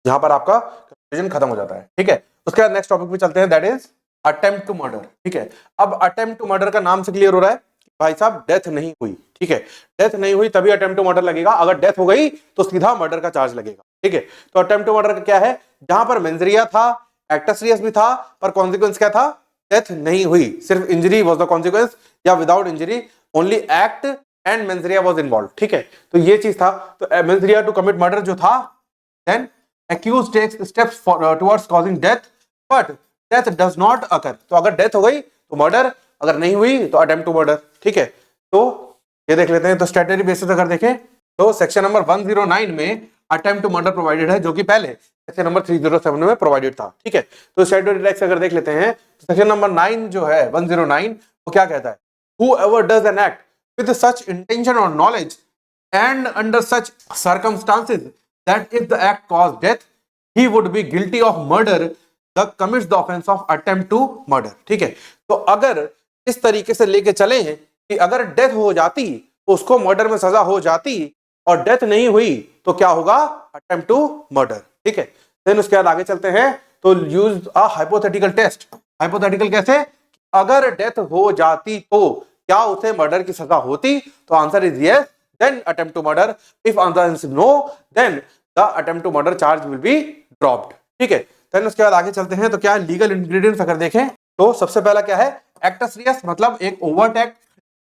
जहां पर आपका कंक्लूजन खत्म हो जाता है, ठीक है। उसके बाद नेक्स्ट टॉपिक पे चलते हैं, that is attempt to murder, ठीक है। अब अटेम्प्ट टू मर्डर का नाम से क्लियर हो रहा है कि भाई साहब डेथ नहीं हुई, ठीक है, डेथ नहीं हुई तभी अटेम्प्ट टू मर्डर लगेगा, अगर डेथ हो गई तो सीधा मर्डर का चार्ज लगेगा, ठीक है। तो अटेम्प्ट टू मर्डर का क्या है, जहां पर मेंजरिया था, एक्टस रियस भी था, पर कॉन्सिक्वेंस क्या था, डेथ नहीं हुई, सिर्फ इंजरी वाज द कॉन्सिक्वेंस, या without injury only act and मेंजरिया was involve, ठीक है। तो ये चीज था, तो मेंजरिया टू कमिट मर्डर जो था, then accused takes steps towards causing death but death does not occur, तो अगर डेथ हो गई तो मर्डर, अगर नहीं हुई तो अटेम्प्ट टू मर्डर, ठीक है। तो ये देख लेते हैं, तो स्टैट्यूटरी बेसिस अगर देखें तो सेक्शन नंबर 109 में अटेम्प्ट टू मर्डर प्रोवाइडेड है, जो कि पहले सेक्शन नंबर 307 में प्रोवाइडेड था, ठीक है। तो स्टैट्यूटरी टैक्स अगर देख लेते हैं तो सेक्शन नंबर 9 जो है 109 वो क्या कहता है, whoever does an act with such intention or knowledge and under such circumstances that if the act caused death he would be guilty of murder the commits the offense of attempt to murder, ठीक है। तो अगर इस तरीके से लेके चले कि अगर डेथ हो जाती तो उसको मर्डर में सजा हो जाती, और डेथ नहीं हुई तो क्या होगा, अटेम्प्ट टू मर्डर, ठीक है। देन उसके बाद आगे चलते हैं, तो use a hypothetical test, hypothetical कैसे, अगर डेथ हो जाती तो क्या उसे मर्डर की सजा होती, तो answer is yes, then attempt to murder, if answer is no then the attempt to murder charge will be dropped, ठीक है। then उसके बाद आगे चलते हैं, तो क्या है लीगल इंग्रेडिएंट्स अगर देखें तो सबसे पहला क्या है, एक्टस रियस, मतलब एक ओवर्ट एक्ट,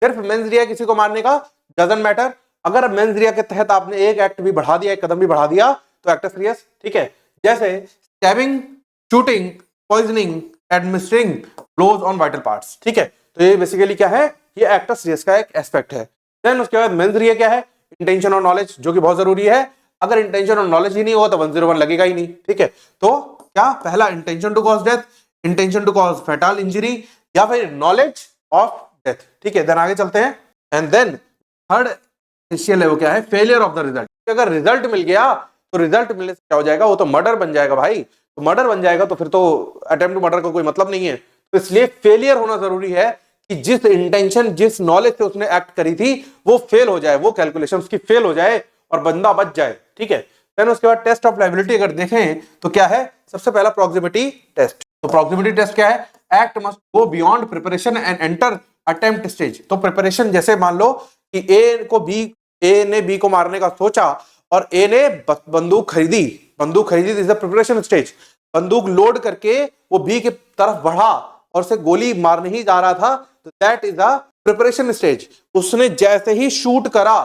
सिर्फ मेंस रिया किसी को मारने का, डजंट मैटर, अगर मेंस रिया के तहत आपने एक एक्ट भी बढ़ा दिया, एक कदम भी बढ़ा दिया तो एक्टस रियस, ठीक है। जैसे stabbing, shooting, poisoning, administering blows on vital parts, ठीक है। तो ये बेसिकली क्या है, ये एक्टस रियस का एक एस्पेक्ट है। देन उसके बाद मेंस रिया क्या है, इंटेंशन और नॉलेज, जो कि बहुत जरूरी है, अगर इंटेंशन और नॉलेज ही नहीं हो तो 101 लगेगा ही नहीं, ठीक है। तो क्या, पहला intention to cause death, intention to cause fatal injury, या फिर नॉलेज ऑफ डेथ, ठीक है। देन आगे चलते हैं, एंड देन थर्ड एसेंशियल है वो क्या है, फेलियर ऑफ द रिजल्ट, अगर रिजल्ट मिल गया तो रिजल्ट मिलने से क्या हो जाएगा, वो तो मर्डर बन जाएगा भाई, तो मर्डर बन जाएगा तो फिर तो अटेम्प्ट टू मर्डर का कोई मतलब नहीं है, तो इसलिए फेलियर होना जरूरी है कि जिस इंटेंशन जिस नॉलेज से उसने एक्ट करी थी वो फेल हो जाए, वो कैलकुलेशन उसकी फेल हो जाए और बंदा बच जाए, ठीक है। देन उसके बाद टेस्ट ऑफ लायबिलिटी अगर देखें तो क्या है, सबसे पहला प्रॉक्सिमिटी टेस्ट, तो प्रॉक्सिमिटी टेस्ट क्या है, act must go beyond preparation and enter attempt stage, तो प्रिपरेशन जैसे मान लो कि ए ने बी को मारने का सोचा और ए ने बंदूक खरीदी इज द प्रिपरेशन स्टेज, बंदूक लोड करके वो बी की तरफ बढ़ा और से गोली मारने ही जा रहा था, तो that is the preparation stage, उसने जैसे ही शूट करा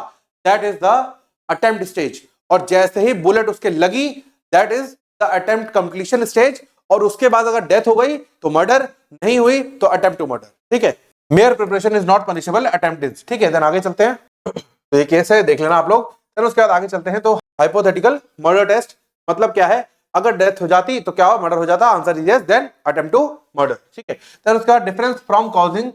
that is the attempt stage, और जैसे ही बुलेट उसके लगी that is the attempt completion stage, और उसके बाद अगर डेथ हो गई तो मर्डर, नहीं हुई तो अटेम्प्ट टू मर्डर, ठीक है। Mayor preparation is not punishable, attempt is, ठीक है। देन आगे चलते हैं, तो ये केस है देख लेना आप लोग। फिर उसके बाद आगे चलते हैं, तो हाइपोथेटिकल मर्डर टेस्ट मतलब क्या है, अगर डेथ हो जाती तो क्या हो, मर्डर हो जाता, answer is yes, then attempt to murder, ठीक है। फिर उसका difference from causing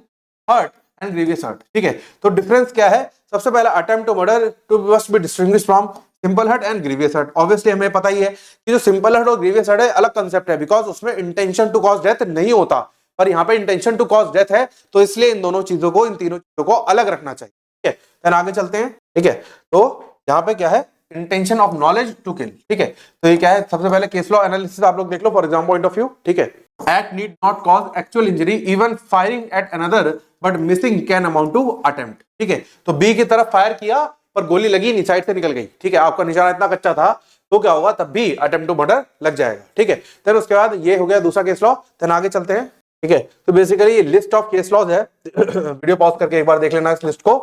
hurt and grievous hurt, ठीक है। तो डिफरेंस क्या है, सबसे पहला attempt to murder to must be distinguished from simple hurt and grievous hurt, obviously हमें पता ही है कि जो सिंपल हर्ट और ग्रीवियस हर्ट है अलग कंसेप्ट है, बिकॉज उसमें इंटेंशन टू कॉज डेथ नहीं होता, पर यहाँ पे इंटेंशन टू कॉज डेथ है, तो इसलिए इन दोनों चीजों को, इन तीनों चीजों को अलग रखना चाहिए, ठीक है। देन आगे चलते हैं, ठीक है। तो यहाँ पे क्या है, intention of knowledge to kill, ठीक है। तो ये क्या है, सबसे पहले केस लॉ एनालिसिस आप लोग देख लो for exam point of view, ठीक है। Act need not cause actual injury, even firing at another but missing can amount to attempt, ठीक है। तो बी की तरफ फायर किया पर गोली लगी नहीं, साइड से निकल गई, ठीक है, आपका निशाना इतना कच्चा था तो क्या होगा, तब भी अटेम्प्ट टू मर्डर लग जाएगा, ठीक है। देन उसके बाद ये हो गया दूसरा केस लॉ। देन आगे चलते हैं, ठीक है। तो बेसिकली ये लिस्ट ऑफ केस लॉज है वीडियो पॉज करके एक बार देख लेना इस लिस्ट को।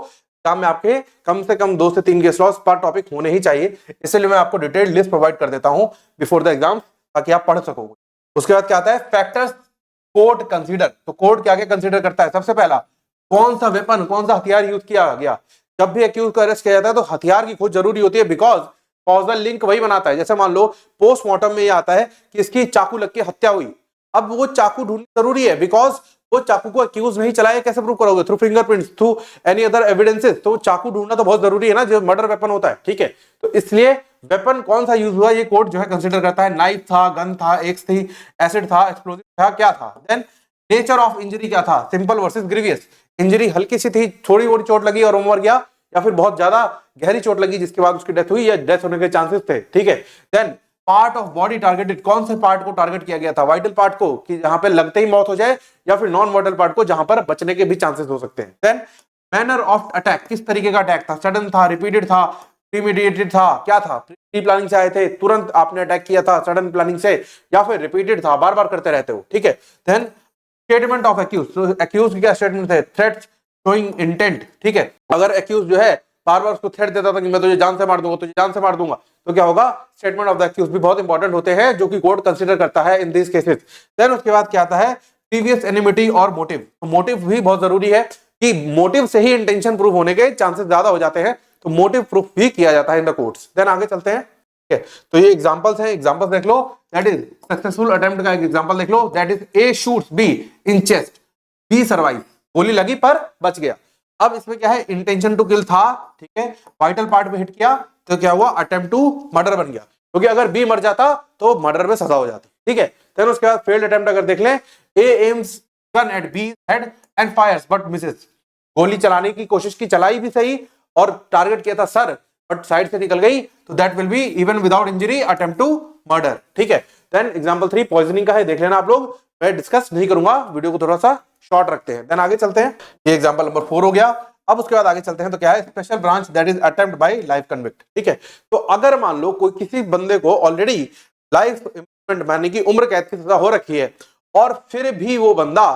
काम में आपके कम से कम 2 से 3 केस लॉज पर टॉपिक होने ही चाहिए, इसलिए मैं आपको डिटेल्ड लिस्ट प्रोवाइड कर देता हूं बिफोर द एग्जाम, ताकि आप पढ़ सको। उसके बाद क्या आता है, फैक्टर्स कोर्ट कंसीडर। तो कोर्ट क्या क्या कंसीडर करता है, सबसे पहला कौन सा वेपन, कौन सा हथियार यूज किया गया। जब भी एक्यूज को अरेस्ट किया जाता है तो हथियार की खोज जरूरी होती है, बिकॉज कॉजल लिंक वही बनाता है। जैसे मान लो पोस्टमार्टम में ये आता है कि इसकी चाकू लग के हत्या हुई, अब वो चाकू ढूंढनी जरूरी है, बिकॉज वो चाकू को एक्यूज नहीं चलाया, कैसे प्रूव करोगे, through fingerprints, through any other evidences. तो चाकू ढूंढना तो बहुत जरूरी है ना, जो मर्डर वेपन होता है, ठीक है। तो इसलिए वेपन कौन सा यूज हुआ ये कोर्ट जो है कंसीडर करता है। नाइफ था, गन था, एक्स थी, एसिड था, एक्सप्लोजिव था, क्या था। देन नेचर ऑफ इंजरी क्या था, सिंपल वर्सेस ग्रीवियस। इंजरी हल्की सी थी, थोड़ी मोटी चोट लगी और वो मर गया, या फिर बहुत ज्यादा गहरी चोट लगी जिसके बाद उसकी डेथ हुई या डेथ होने के चांसेस थे, ठीक है। Then part of body targeted, कौन से पार्ट को टारगेट किया गया था, वाइटल पार्ट को कि जहां पे लगते ही मौत हो जाए, या फिर नॉन वाइटल पार्ट को जहां पर बचने के भी चांसेस हो सकते हैं। देन मैनर ऑफ अटैक, किस तरीके का अटैक था, सडन था, रिपीटेड था, प्रीमेडिटेड था, क्या था, प्री प्लानिंग से आए थे, तुरंत आपने अटैक किया था सडन प्लानिंग से, या फिर रिपीटेड था, बार बार करते रहते हो, ठीक है। देन स्टेटमेंट ऑफ एक्यूज, तो एक्यूज की क्या स्टेटमेंट थे, थ्रेट्स शोइंग इंटेंट, ठीक है। अगर एक्यूज जो है बार बार उसको थ्रेट देता था कि मैं तुझे जान से मार दूंगा, तुझे जान से मार दूंगा, तो क्या होगा, स्टेटमेंट ऑफ द एक्यूज भी बहुत इंपॉर्टेंट होते हैं जो कि कोर्ट कंसीडर करता है इन दिस केसेस। देन उसके बाद क्या आता है, प्रीवियस एनिमिटी और मोटिव। तो मोटिव भी बहुत जरूरी है कि मोटिव से ही इंटेंशन प्रूव होने के चांसेस ज्यादा हो जाते हैं, तो मोटिव प्रूफ भी किया जाता है इन द कोर्ट्स। देन आगे चलते हैं, ठीक है। तो ये एग्जांपल्स हैं, एग्जांपल्स देख लो। दैट इज सक्सेसफुल अटेम्प्ट का एक एग्जांपल देख लो, that is A shoots B in chest, B survive, गोली लगी पर बच गया। अब इसमें क्या है, इंटेंशन टू किल था, ठीक है, वाइटल पार्ट पे हिट किया तो क्या हुआ, अटेम्प्ट टू मर्डर बन गया, क्योंकि अगर बी मर जाता तो मर्डर में सजा हो जाती, ठीक है। फिर उसके बाद फेल्ड अटेम्प्ट अगर देख लें, A aims gun at B head and fires but misses, गोली चलाने की कोशिश की, चलाई भी सही और टारगेट किया था सर, बट साइड से निकल गई, तो that will be even without injury attempt to murder, ठीक है। देन एग्जांपल 3 पॉइजनिंग का है, देख लेना आप लोग, मैं डिस्कस नहीं करूंगा, वीडियो को थोड़ा सा शॉर्ट रखते हैं। देन आगे चलते हैं, ये एग्जांपल नंबर 4 हो गया। अब उसके बाद आगे चलते हैं, तो क्या है, special branch that is attempt bye life convict, ठीक है। तो अगर मान लो कोई किसी बंदे को ऑलरेडी लाइफ इम्प्रिजनमेंट मानने की उम्र कैद की सजा हो रखी है और फिर भी वो बंदा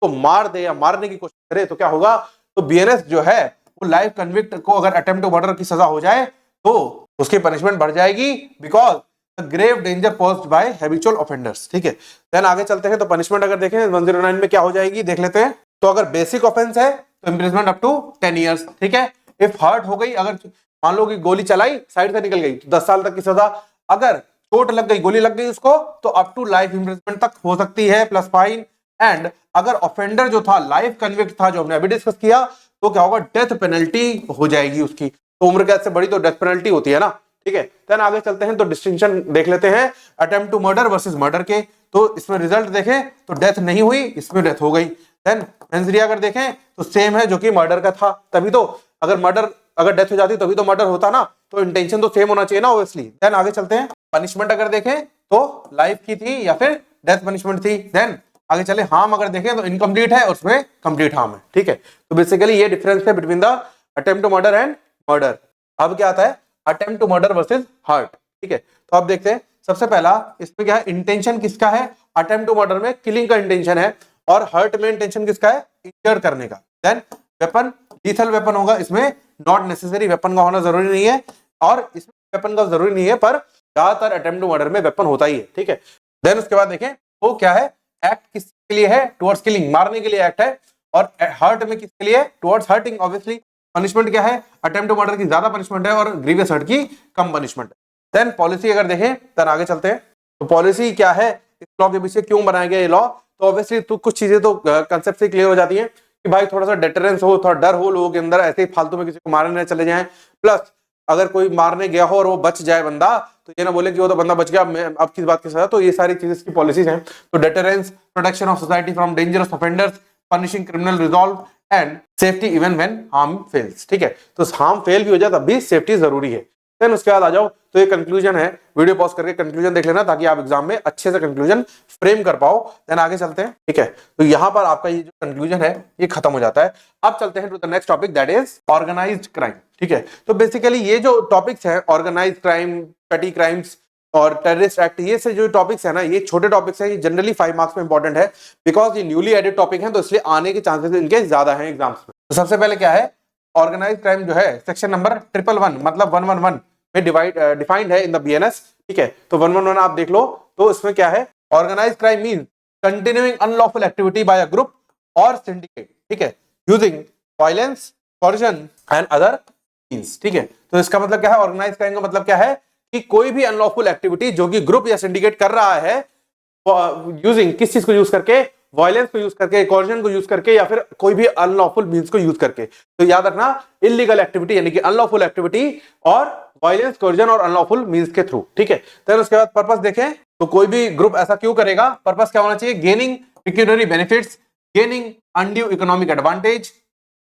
को मार दे या मारने की कोशिश करे, तो क्या होगा, तो बीएनएस जो है वो लाइफ कन्विक्ट को अगर अटेम्प्ट टू मर्डर की सजा हो जाए तो उसकी पनिशमेंट बढ़ जाएगी, because grave danger posed by habitual offenders, ठीक है। देन आगे चलते हैं, तो पनिशमेंट अगर देखें 109 में क्या हो जाएगी देख लेते हैं। तो अगर बेसिक ऑफेंस है तो इम्प्रिजनमेंट अप टू 10 इयर्स, ठीक है। इफ हर्ट हो गई, अगर मान लो कि गोली चलाई साइड से निकल गई तो 10 साल तक की सजा, अगर चोट लग गई, गोली लग गई उसको, तो अप टू लाइफ इम्प्रिजनमेंट तक हो सकती है प्लस फाइन। एंड अगर ऑफेंडर जो था लाइफ कन्विक्ट था, जो हमने अभी डिस्कस किया, तो क्या होगा, डेथ पेनल्टी हो जाएगी उसकी। तो उम्र कैद से बड़ी तो डेथ पेनल्टी होती है ना, ठीक है। देन आगे चलते हैं, तो डिस्टिंक्शन देख लेते हैं attempt to murder versus murder के। तो इसमें रिजल्ट देखें तो डेथ नहीं हुई, इसमें डेथ हो गई। देन मेंसरिया अगर देखें तो सेम है जो कि मर्डर का था, तभी तो अगर डेथ हो जाती तभी तो मर्डर होता ना, तो इंटेंशन तो सेम होना चाहिए ना ऑब्वियसली। देन आगे चलते हैं, पनिशमेंट अगर देखें तो लाइफ की थी या फिर डेथ पनिशमेंट थी। देन आगे चले, हार्म अगर देखें तो इनकम्प्लीट है और उसमें कंप्लीट हार्म है, ठीक है। तो बेसिकली ये डिफरेंस है between the attempt to murder and murder. अब क्या आता है, attempt to murder versus hurt, ठीक है। तो अब देखते हैं, सबसे पहला इसमें क्या है, इंटेंशन किसका है, अटेम्प्ट टू मर्डर में किलिंग का इंटेंशन है, और हर्ट में इंटेंशन किसका है, इंजर्ड करने का। देन वेपन लीथल वेपन होगा, इसमें नॉट नेसेसरी वेपन का होना जरूरी नहीं है, और इसमें वेपन का जरूरी नहीं है, पर ज्यादातर अटेम्प्ट टू मर्डर में वेपन होता ही है, ठीक है। देन उसके बाद देखें वो क्या है, एक्ट किसके लिए है, टुवर्ड्स किलिंग, मारने के लिए एक्ट है, और हर्ट में किसके लिए, टुवर्ड्स हर्टिंग ऑब्वियसली। पनिशमेंट क्या है, अटेम्प्ट टू मर्डर की ज्यादा पनिशमेंट है और ग्रीवियस हर्ट की कम पनिशमेंट है। देन पॉलिसी अगर देखें, देन आगे चलते हैं, तो पॉलिसी क्या है, इस लॉ के पीछे क्यों बनाया गया ये लॉ। तो ऑब्वियसली तो कुछ चीजें तो कंसेप्ट से क्लियर हो जाती हैं कि भाई थोड़ा सा डेटरेंस हो, थोड़ा डर हो लोगों के अंदर, ऐसे ही फालतू में किसी को मारने न चले जाएं। प्लस अगर कोई मारने गया हो और वो बच जाए बंदा, तो ये ना बोले कि वो तो बंदा बच गया, अब किस बात की सजा। तो ये सारी चीजें इसकी पॉलिसीज हैं। तो deterrence, protection of society from dangerous offenders, punishing criminal resolve and safety even when harm fails, ठीक है। तो हार्म फेल भी हो जाए तब भी सेफ्टी जरूरी है। देन उसके बाद आ जाओ, तो ये कंक्लूजन है, वीडियो पॉज करके कंक्लूजन देख लेना ताकि आप एग्जाम में अच्छे से कंक्लूजन फ्रेम कर पाओ। देन आगे चलते हैं, ठीक है। तो यहां पर आपका ये जो कंक्लूजन है ये खत्म हो जाता है। अब चलते हैं to the next topic, that is organised crime. ठीक है। तो बेसिकली ये जो टॉपिक्स हैं, ऑर्गेनाइज क्राइम, पेटी क्राइम्स और टेररिस्ट एक्ट, ये से जो टॉपिक्स है ना, ये छोटे टॉपिक्स हैं, ये जनरली 5 मार्क्स में इंपॉर्टेंट है, बिकॉज ये न्यूली एडेड टॉपिक हैं, तो इसलिए आने के चांसेस इनके ज्यादा हैं एग्जाम्स में। तो सबसे पहले क्या है, ऑर्गेनाइज क्राइम जो है सेक्शन नंबर 111 मतलब 111 में डिफाइंड है इन द बीएनएस, ठीक है। तो 111 आप देख लो, तो इसमें क्या है, organise crime mean continuing unlawful activity by a group or syndicate, ठीक है, using violence, coercion and other means, ठीक है। तो इसका मतलब क्या है, ऑर्गेनाइज क्राइम का मतलब क्या है कि कोई भी अनलॉफुल एक्टिविटी जो कि ग्रुप या सिंडिकेट कर रहा है, यूजिंग किस चीज को यूज करके, वायलेंस को यूज करके, कॉर्जन को यूज करके, या फिर कोई भी अनलॉफुल मींस को यूज करके। तो याद रखना, इलीगल एक्टिविटी यानी कि अनलॉफुल एक्टिविटी और वायलेंस, कॉर्जन और अनलॉफुल मींस के थ्रू, ठीक है। तो उसके बाद पर्पस देखें, तो कोई भी ग्रुप ऐसा क्यों करेगा, पर्पस क्या होना चाहिए, gaining pecuniary benefits, gaining undue economic advantage,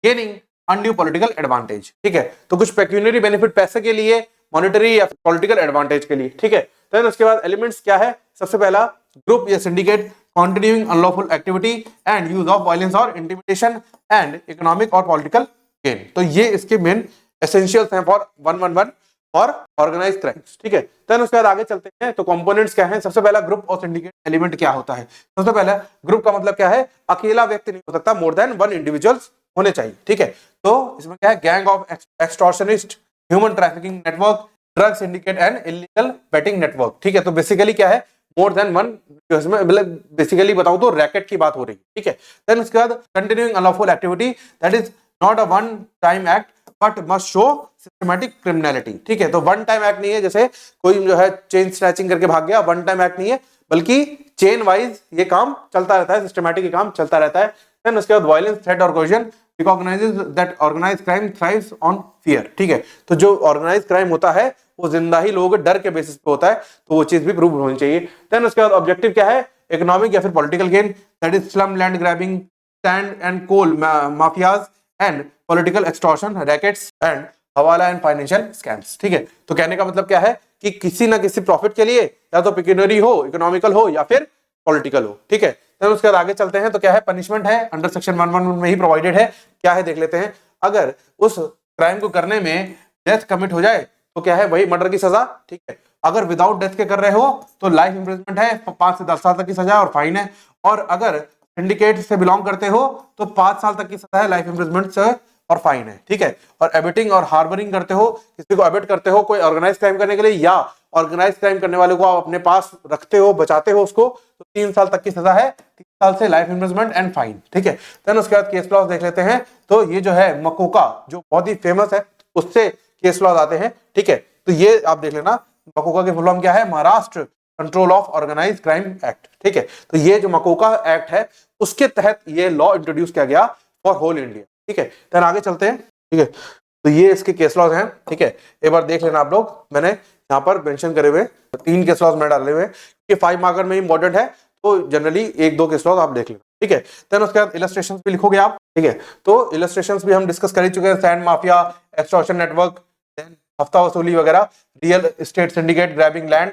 gaining undue political advantage, ठीक है। तो कुछ पेक्यूनियरी बेनिफिट पैसे के लिए, मॉनेटरी या पॉलिटिकल एडवांटेज के लिए, ठीक है। तो उसके बाद एलिमेंट्स क्या है, सबसे पहला ग्रुप या syndicate continuing unlawful activity and use of violence और इंटिमिडेशन एंड इकोनॉमिक और पॉलिटिकल गेन। तो ये इसके मेन एसेंशियल्स हैं फॉर 111 और ऑर्गेनाइज क्राइम्स, ठीक है। देन उसके बाद आगे चलते हैं, तो कंपोनेंट्स क्या हैं, सबसे पहला ग्रुप और सिंडिकेट एलिमेंट क्या होता है। सबसे पहला ग्रुप का मतलब क्या है, अकेला व्यक्ति नहीं हो सकता, मोर देन 1 इंडिविजुअल्स होने चाहिए, ठीक है। तो इसमें क्या है, gang of extortionist, human trafficking network, drug syndicate and illegal betting network, ठीक है। तो बेसिकली क्या है, मोर देन 1, इसमें मतलब बेसिकली बताऊं तो रैकेट की बात हो रही है, ठीक है। देन उसके बाद continuing unlawful activity that is not a one time act but must show systematic criminality, ठीक है। तो वन टाइम एक्ट नहीं है, जैसे कोई जो है चेन स्नैचिंग करके भाग गया, वन टाइम एक्ट नहीं है, बल्कि चेन वाइज ये काम चलता रहता है, सिस्टमैटिक ये काम चलता रहता है। देन उसके बाद वायलेंस, थ्रेट और coercion recognises that organised crime thrives on fear, ठीक है। तो जो ऑर्गेनाइज्ड क्राइम होता है वो जिंदा ही लोगों के डर के बेसिस पे होता है, तो वो चीज भी प्रूव होनी चाहिए। देन उसके बाद ऑब्जेक्टिव क्या है, इकोनॉमिक या फिर political gain, that is slum land grabbing, sand and coal mafias and political extortion, rackets and hawala and financial scams, ठीक है। तो कहने का मतलब क्या है कि किसी ना किसी प्रॉफिट के लिए, या तो पेक्यूनियरी हो, इकोनॉमिकल हो, या फिर पॉलिटिकल हो, ठीक है। तो उसके बाद आगे चलते हैं, तो क्या है, पनिशमेंट है अंडर सेक्शन 111 में ही प्रोवाइडेड है, क्या है देख लेते हैं। अगर उस क्राइम को करने में डेथ कमिट हो जाए तो क्या है, वही मर्डर की सजा, ठीक है। अगर विदाउट डेथ के कर रहे हो तो लाइफ इंप्रिजमेंट है, 5 से 10 साल तक की सजा और फाइन है, और अगर सिंडिकेट से बिलोंग करते हो तो 5 साल तक की सजा है, लाइफ इंप्रिजमेंट से और फाइन है, ठीक है। और एबिटिंग और हार्बरिंग करते हो, किसी को एबिट करते हो कोई ऑर्गेनाइज क्राइम करने के लिए, या ऑर्गेनाइज क्राइम करने वाले को आप अपने पास रखते हो, बचाते हो उसको, तो 3 साल तक की सजा है, 3 साल से लाइफ इंप्रिजमेंट एंड फाइन, ठीक है। देन उसके बाद केस लॉज देख लेते हैं, तो ये जो है मकोका जो बहुत ही फेमस है, उससे केस लॉज आते हैं, ठीक है। तो ये आप देख लेना, मकोका की फुल फॉर्म क्या है, Maharashtra control of organise crime act, ठीक है। तो ये जो मकोका एक्ट है उसके तहत ये लॉ इंट्रोड्यूस किया गया फॉर होल इंडिया, ठीक है। देन आगे चलते हैं, ठीक है। तो ये इसके केस लॉज हैं, ठीक है, एक बार देख लेना आप लोग, मैंने यहाँ पर मेंशन करे हुए 3 केस लॉज में डाले हुए, ये 5 मार्कर में इंपॉर्टेंट है, तो जनरली 1-2 केस लॉज आप देख लेना, ठीक है। देन उसके बाद इलस्ट्रेशंस भी लिखोगे आप, ठीक है। तो इलस्ट्रेशंस भी हम डिस्कस कर ही चुके हैं, sand mafia, extortion network, then हफ्ता वसूली वगैरह, real estate syndicate, grabbing land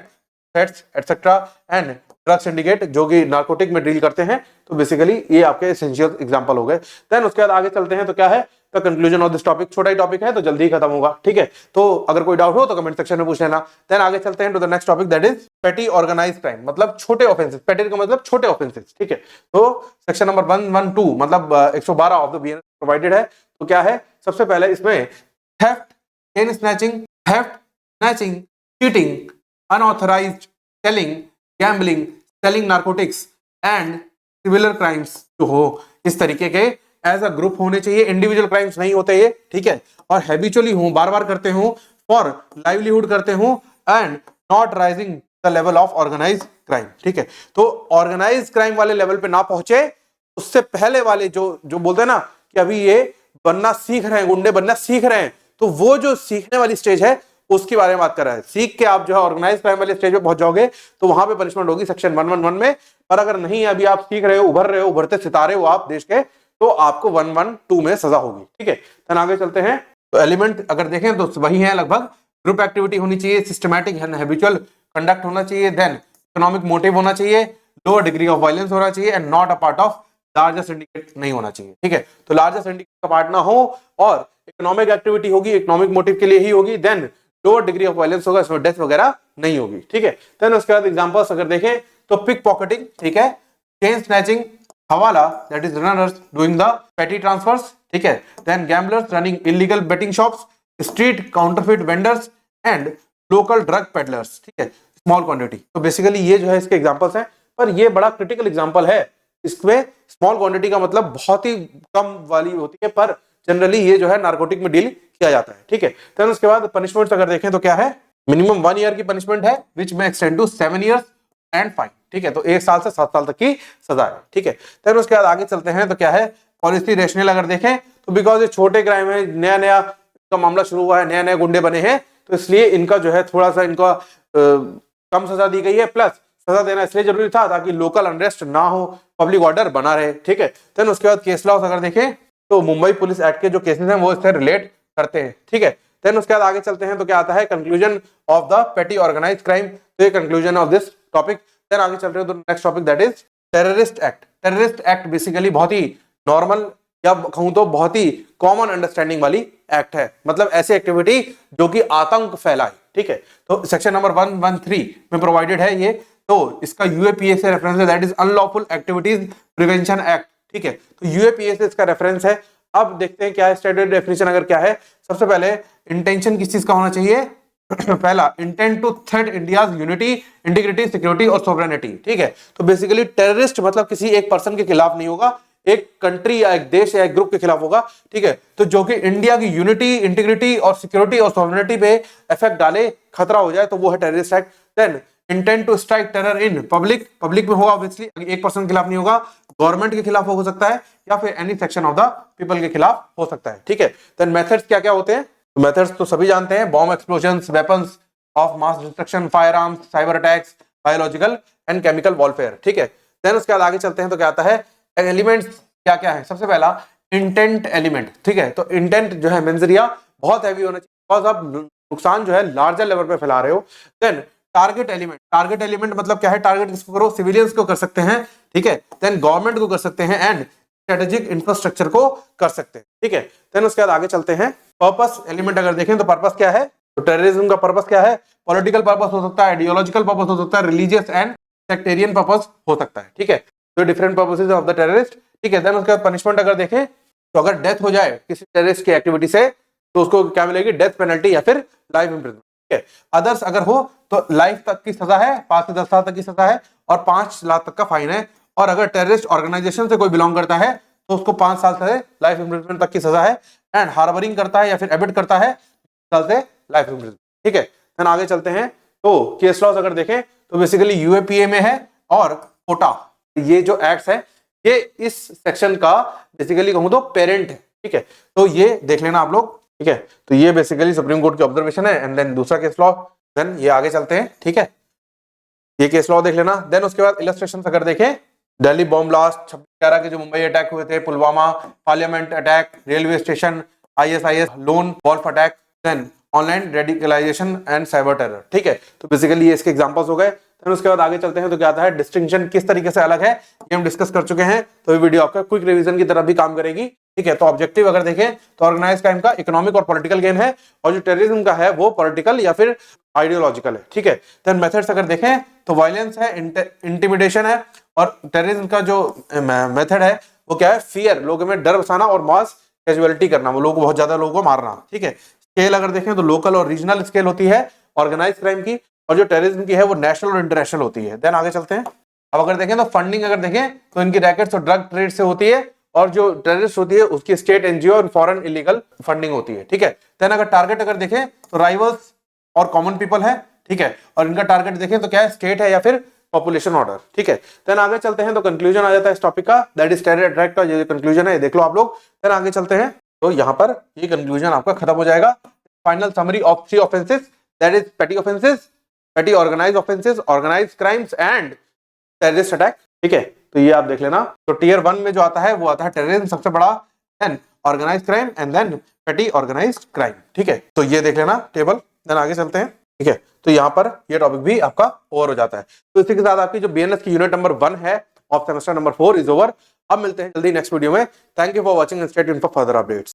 sets etcetera, and drug syndicate जो कि नार्कोटिक में डील करते हैं। तो बेसिकली ये आपके एसेंशियल एग्जांपल हो गए। देन उसके बाद आगे चलते हैं, तो क्या है the conclusion of this topic, छोटा ही टॉपिक है तो जल्दी ही खत्म होगा, ठीक है। तो अगर कोई डाउट हो तो कमेंट सेक्शन में पूछ लेना। देन आगे चलते हैं to the next topic that is petty organised crime, मतलब छोटे ऑफेंसेस, पेटी का मतलब छोटे ऑफेंसेस, ठीक है। तो सेक्शन नंबर 112 मतलब 112 ऑफ द बीएनएस प्रोवाइडेड है। तो क्या है, सबसे पहले इसमें theft, chain snatching, theft, snatching, cheating, unauthorised selling, gambling, selling narcotics and similar crimes जो हो, इस तरीके के एज अ ग्रुप होने चाहिए, इंडिविजुअल क्राइम्स नहीं होते ये, ठीक है। और हैबिचुअली हूं, बार बार करते हूं, फॉर लाइवलीहुड करते हूं, and not rising the level of organise crime, ठीक है। तो ऑर्गेनाइज क्राइम वाले लेवल पे ना पहुंचे, उससे पहले वाले जो बोलते हैं ना कि अभी ये बनना सीख रहे हैं, गुंडे बनना सीख रहे हैं, तो वो जो सीखने वाली स्टेज है उसके बारे में बात कर रहा है। सीख के आप जो है ऑर्गेनाइज क्राइम वाले स्टेज पे पहुंच जाओगे तो वहां पे पनिशमेंट होगी सेक्शन 111 में। पर अगर नहीं अभी आप सीख रहे हो, उभर रहे हो, उभरते सितारे हो आप देश के, तो आपको 112 में सजा होगी, ठीक है। देन आगे चलते हैं, तो एलिमेंट अगर देखें तो वही है लगभग, ग्रुप एक्टिविटी होनी चाहिए, सिस्टमैटिक एंड हैबिचुअल कंडक्ट होना चाहिए, देन इकोनॉमिक मोटिव होना चाहिए, लोअर डिग्री ऑफ वायलेंस होना चाहिए, and not a part of larger syndicate नहीं होना चाहिए, ठीक है। तो लार्जर सिंडिकेट का पार्ट ना हो और इकोनॉमिक एक्टिविटी होगी, इकोनॉमिक मोटिव के लिए ही होगी, then lower degree of violence होगा, इसमें डेथ वगैरह नहीं होगी, ठीक है। देन उसके बाद एग्जांपल्स अगर देखें तो पिक पॉकेटिंग, ठीक है, chain snatching, hawala that is runners doing the petty transfers, ठीक है, then gamblers running illegal betting shops, street counterfeit vendors and local drug peddlers, ठीक है, स्मॉल क्वांटिटी। तो बेसिकली ये जो है इसके एग्जांपल्स हैं, पर ये बड़ा क्रिटिकल एग्जांपल है। इसमें स्मॉल क्वांटिटी का मतलब बहुत ही कम वाली होती है, पर जनरली ये जो है नारकोटिक में डील किया जाता है, ठीक है। तो उसके बाद पनिशमेंट्स अगर देखें तो क्या है, मिनिमम 1 ईयर की पनिशमेंट है which may extend to 7 years and fine, ठीक है। तो 1 साल से 7 साल तक की सजा है, ठीक है। तो उसके बाद आगे चलते हैं तो क्या है, पॉलिसी रेशनल अगर देखें तो बिकॉज ये छोटे क्राइम है, नया नया का मामला शुरू हुआ है, नया नया गुंडे बने हैं, तो इसलिए इनका जो है थोड़ा सा इनका कम सजा दी गई है। प्लस सजा देना इसलिए जरूरी था ताकि लोकल अनरेस्ट ना हो, पब्लिक ऑर्डर बना रहे, ठीक है। देन उसके बाद केस लॉस अगर देखें तो मुंबई पुलिस एक्ट के जो केसेस हैं वो इससे रिलेट करते हैं, ठीक है। देन उसके बाद आगे चलते हैं तो क्या आता है, conclusion of the petty organised crime, तो ये conclusion of this topic. Then आगे चलते हैं तो next topic that is terrorist act. Terrorist act basically बहुत ही नॉर्मल या कहूं तो बहुत ही कॉमन अंडरस्टैंडिंग वाली एक्ट है, मतलब ऐसी एक्टिविटी जो कि आतंक फैलाए, ठीक है। तो सेक्शन नंबर 113 में प्रोवाइडेड है ये, तो इसका यूएपीए से रेफरेंस है, that is unlawful activities prevention act, ठीक है। तो यूएपीए से इसका रेफरेंस है। अब देखते हैं क्या है स्टैंडर्ड डेफिनेशन, अगर क्या है, सबसे पहले इंटेंशन किस चीज का होना चाहिए पहला, intent to threat India's unity, integrity, security और सोवरेनिटी, ठीक है। तो बेसिकली टेररिस्ट मतलब किसी एक पर्सन के खिलाफ नहीं होगा, एक कंट्री या एक देश या एक ग्रुप के खिलाफ होगा, ठीक है। तो जो कि इंडिया की यूनिटी, इंटीग्रिटी और सिक्योरिटी और सोवरेनिटी पे इफेक्ट डाले, खतरा हो जाए, तो वो है terrorist act. Then intent to strike terror in public, public में होगा ऑब्वियसली, एक पर्सन के खिलाफ नहीं होगा, गवर्नमेंट के खिलाफ हो सकता है या फिर any section of the people के खिलाफ हो सकता है, ठीक है। देन मेथड्स क्या क्या होते हैं, मेथड्स तो सभी जानते हैं, bomb explosions, weapons of mass destruction, fire arms, cyber attacks, biological and chemical warfare, ठीक है। देन उसके बाद आगे चलते हैं तो क्या आता है, एलिमेंट्स क्या क्या है, सबसे पहला इंटेंट एलिमेंट, ठीक है। तो इंटेंट जो है मेंजरिया बहुत हैवी होना चाहिए, बिकॉज आप नुकसान जो है लार्जर लेवल पे फैला रहे हो। Then target element, target element मतलब क्या है, टारगेट किसको करो, सिविलियंस को कर सकते हैं, ठीक है। देन गवर्नमेंट को कर सकते हैं एंड स्ट्रेटेजिक इंफ्रास्ट्रक्चर को कर सकते हैं, ठीक है। देन उसके बाद आगे चलते हैं, पर्पस एलिमेंट अगर देखें तो पर्पस क्या है, तो टेररिज्म का पर्पस क्या है, पॉलिटिकल पर्पस हो सकता है, आइडियोलॉजिकल पर्पस हो सकता है, रिलीजियस एंड सेक्टेरियन पर्पस हो सकता है, ठीक है। तो different purposes of the terrorist, ठीक है। देन उसके बाद पनिशमेंट अगर देखें तो अगर डेथ हो जाए किसी टेररिस्ट की एक्टिविटी से तो उसको क्या मिलेगी, डेथ पेनल्टी या फिर लाइफ इम्प्रिजनमेंट, ठीक है। अदर्स अगर हो तो लाइफ तक की सजा है, 5 से 10 साल तक की सजा है और 5 लाख तक का फाइन है। और अगर टेररिस्ट ऑर्गेनाइजेशन से कोई बिलोंग करता है तो उसको 5 साल से लाइफ इम्प्रिजनमेंट तक की सजा है, एंड हार्बरिंग करता है या फिर एबिट करता है साल से लाइफ इम्प्रिजनमेंट, ठीक है। देन आगे चलते हैं तो केस लॉस अगर देखें तो बेसिकली यूएपीए में है और कोटा, ये जो एक्ट्स है ये इस सेक्शन का बेसिकली कहूं तो पेरेंट है, ठीक है। तो ये देख लेना आप लोग, ठीक है। तो ये बेसिकली सुप्रीम कोर्ट की ऑब्जर्वेशन है, एंड देन दूसरा केस लॉ, देन ये आगे चलते हैं, ठीक है। ये केस लॉ देख लेना। देन उसके बाद इलस्ट्रेशन अगर देखें, दिल्ली बॉम्ब ब्लास्ट, 26/11 के जो मुंबई अटैक हुए थे, Pulwama, parliament attack, railway station, ISIS lone wolf attack, then online radicalisation and cyber terror, ठीक है। तो बेसिकली ये इसके एग्जांपल्स हो गए। फिर उसके बाद आगे चलते हैं तो क्या आता है, डिस्टिंक्शन किस तरीके से अलग है ये हम डिस्कस कर चुके हैं, तो ये वीडियो आपका क्विक रिवीजन की तरफ भी काम करेगी, ठीक है। तो ऑब्जेक्टिव अगर देखें तो ऑर्गेनाइज क्राइम का इकोनॉमिक और पॉलिटिकल गेन है, और जो टेररिज्म का है वो पॉलिटिकल या फिर आइडियोलॉजिकल है, ठीक है। देन मेथड्स अगर देखें तो वायलेंस है, इंटिमिडेशन है, और टेररिज्म का जो मेथड है वो क्या है, फियर, लोगों में डर बसाना और मास कैजुअलिटी करना, वो लोग बहुत ज्यादा लोगों को मारना, ठीक है। स्केल अगर देखें तो लोकल और रीजनल स्केल होती है ऑर्गेनाइज क्राइम की, और जो टेररिज्म की है वो नेशनल और इंटरनेशनल होती है। देन आगे चलते हैं, अब अगर देखें तो फंडिंग अगर देखें तो इनकी रैकेट्स और ड्रग ट्रेड से होती है, और जो टेररिस्ट होती है उसकी स्टेट एनजीओ और फॉरेन इलीगल फंडिंग होती है, ठीक है। देन अगर टारगेट अगर देखें तो राइवल्स और कॉमन पीपल है, ठीक है, और इनका टारगेट देखें तो क्या है, स्टेट है या फिर पॉपुलेशन ऑर्डर, ठीक है। देन आगे चलते हैं तो कंक्लूजन आ जाता है इस टॉपिक का, दैट इज टेरर अटैक का ये कंक्लूजन है, ये देख लो आप लोग। देन आगे चलते हैं तो यहाँ पर ये कंक्लूजन आपका खत्म हो जाएगा। Final summary of 3 offences, that is petty offences, petty organised offences, organised crimes and terrorist attack, ठीक है। तो ये आप देख लेना। तो टियर 1 में जो आता है वो आता है टेररिज्म सबसे बड़ा, then organised crime and then petty organised crime, ठीक है। तो ये देख लेना टेबल। देन आगे चलते हैं, ठीक है। तो यहाँ पर ये टॉपिक भी आपका ओवर हो जाता है। तो इसी के साथ आपकी जो बीएनएस की यूनिट नंबर 1 है of semester number 4 is over. अब मिलते हैं जल्दी नेक्स्ट वीडियो में। Thank you for watching and stay tuned for further updates.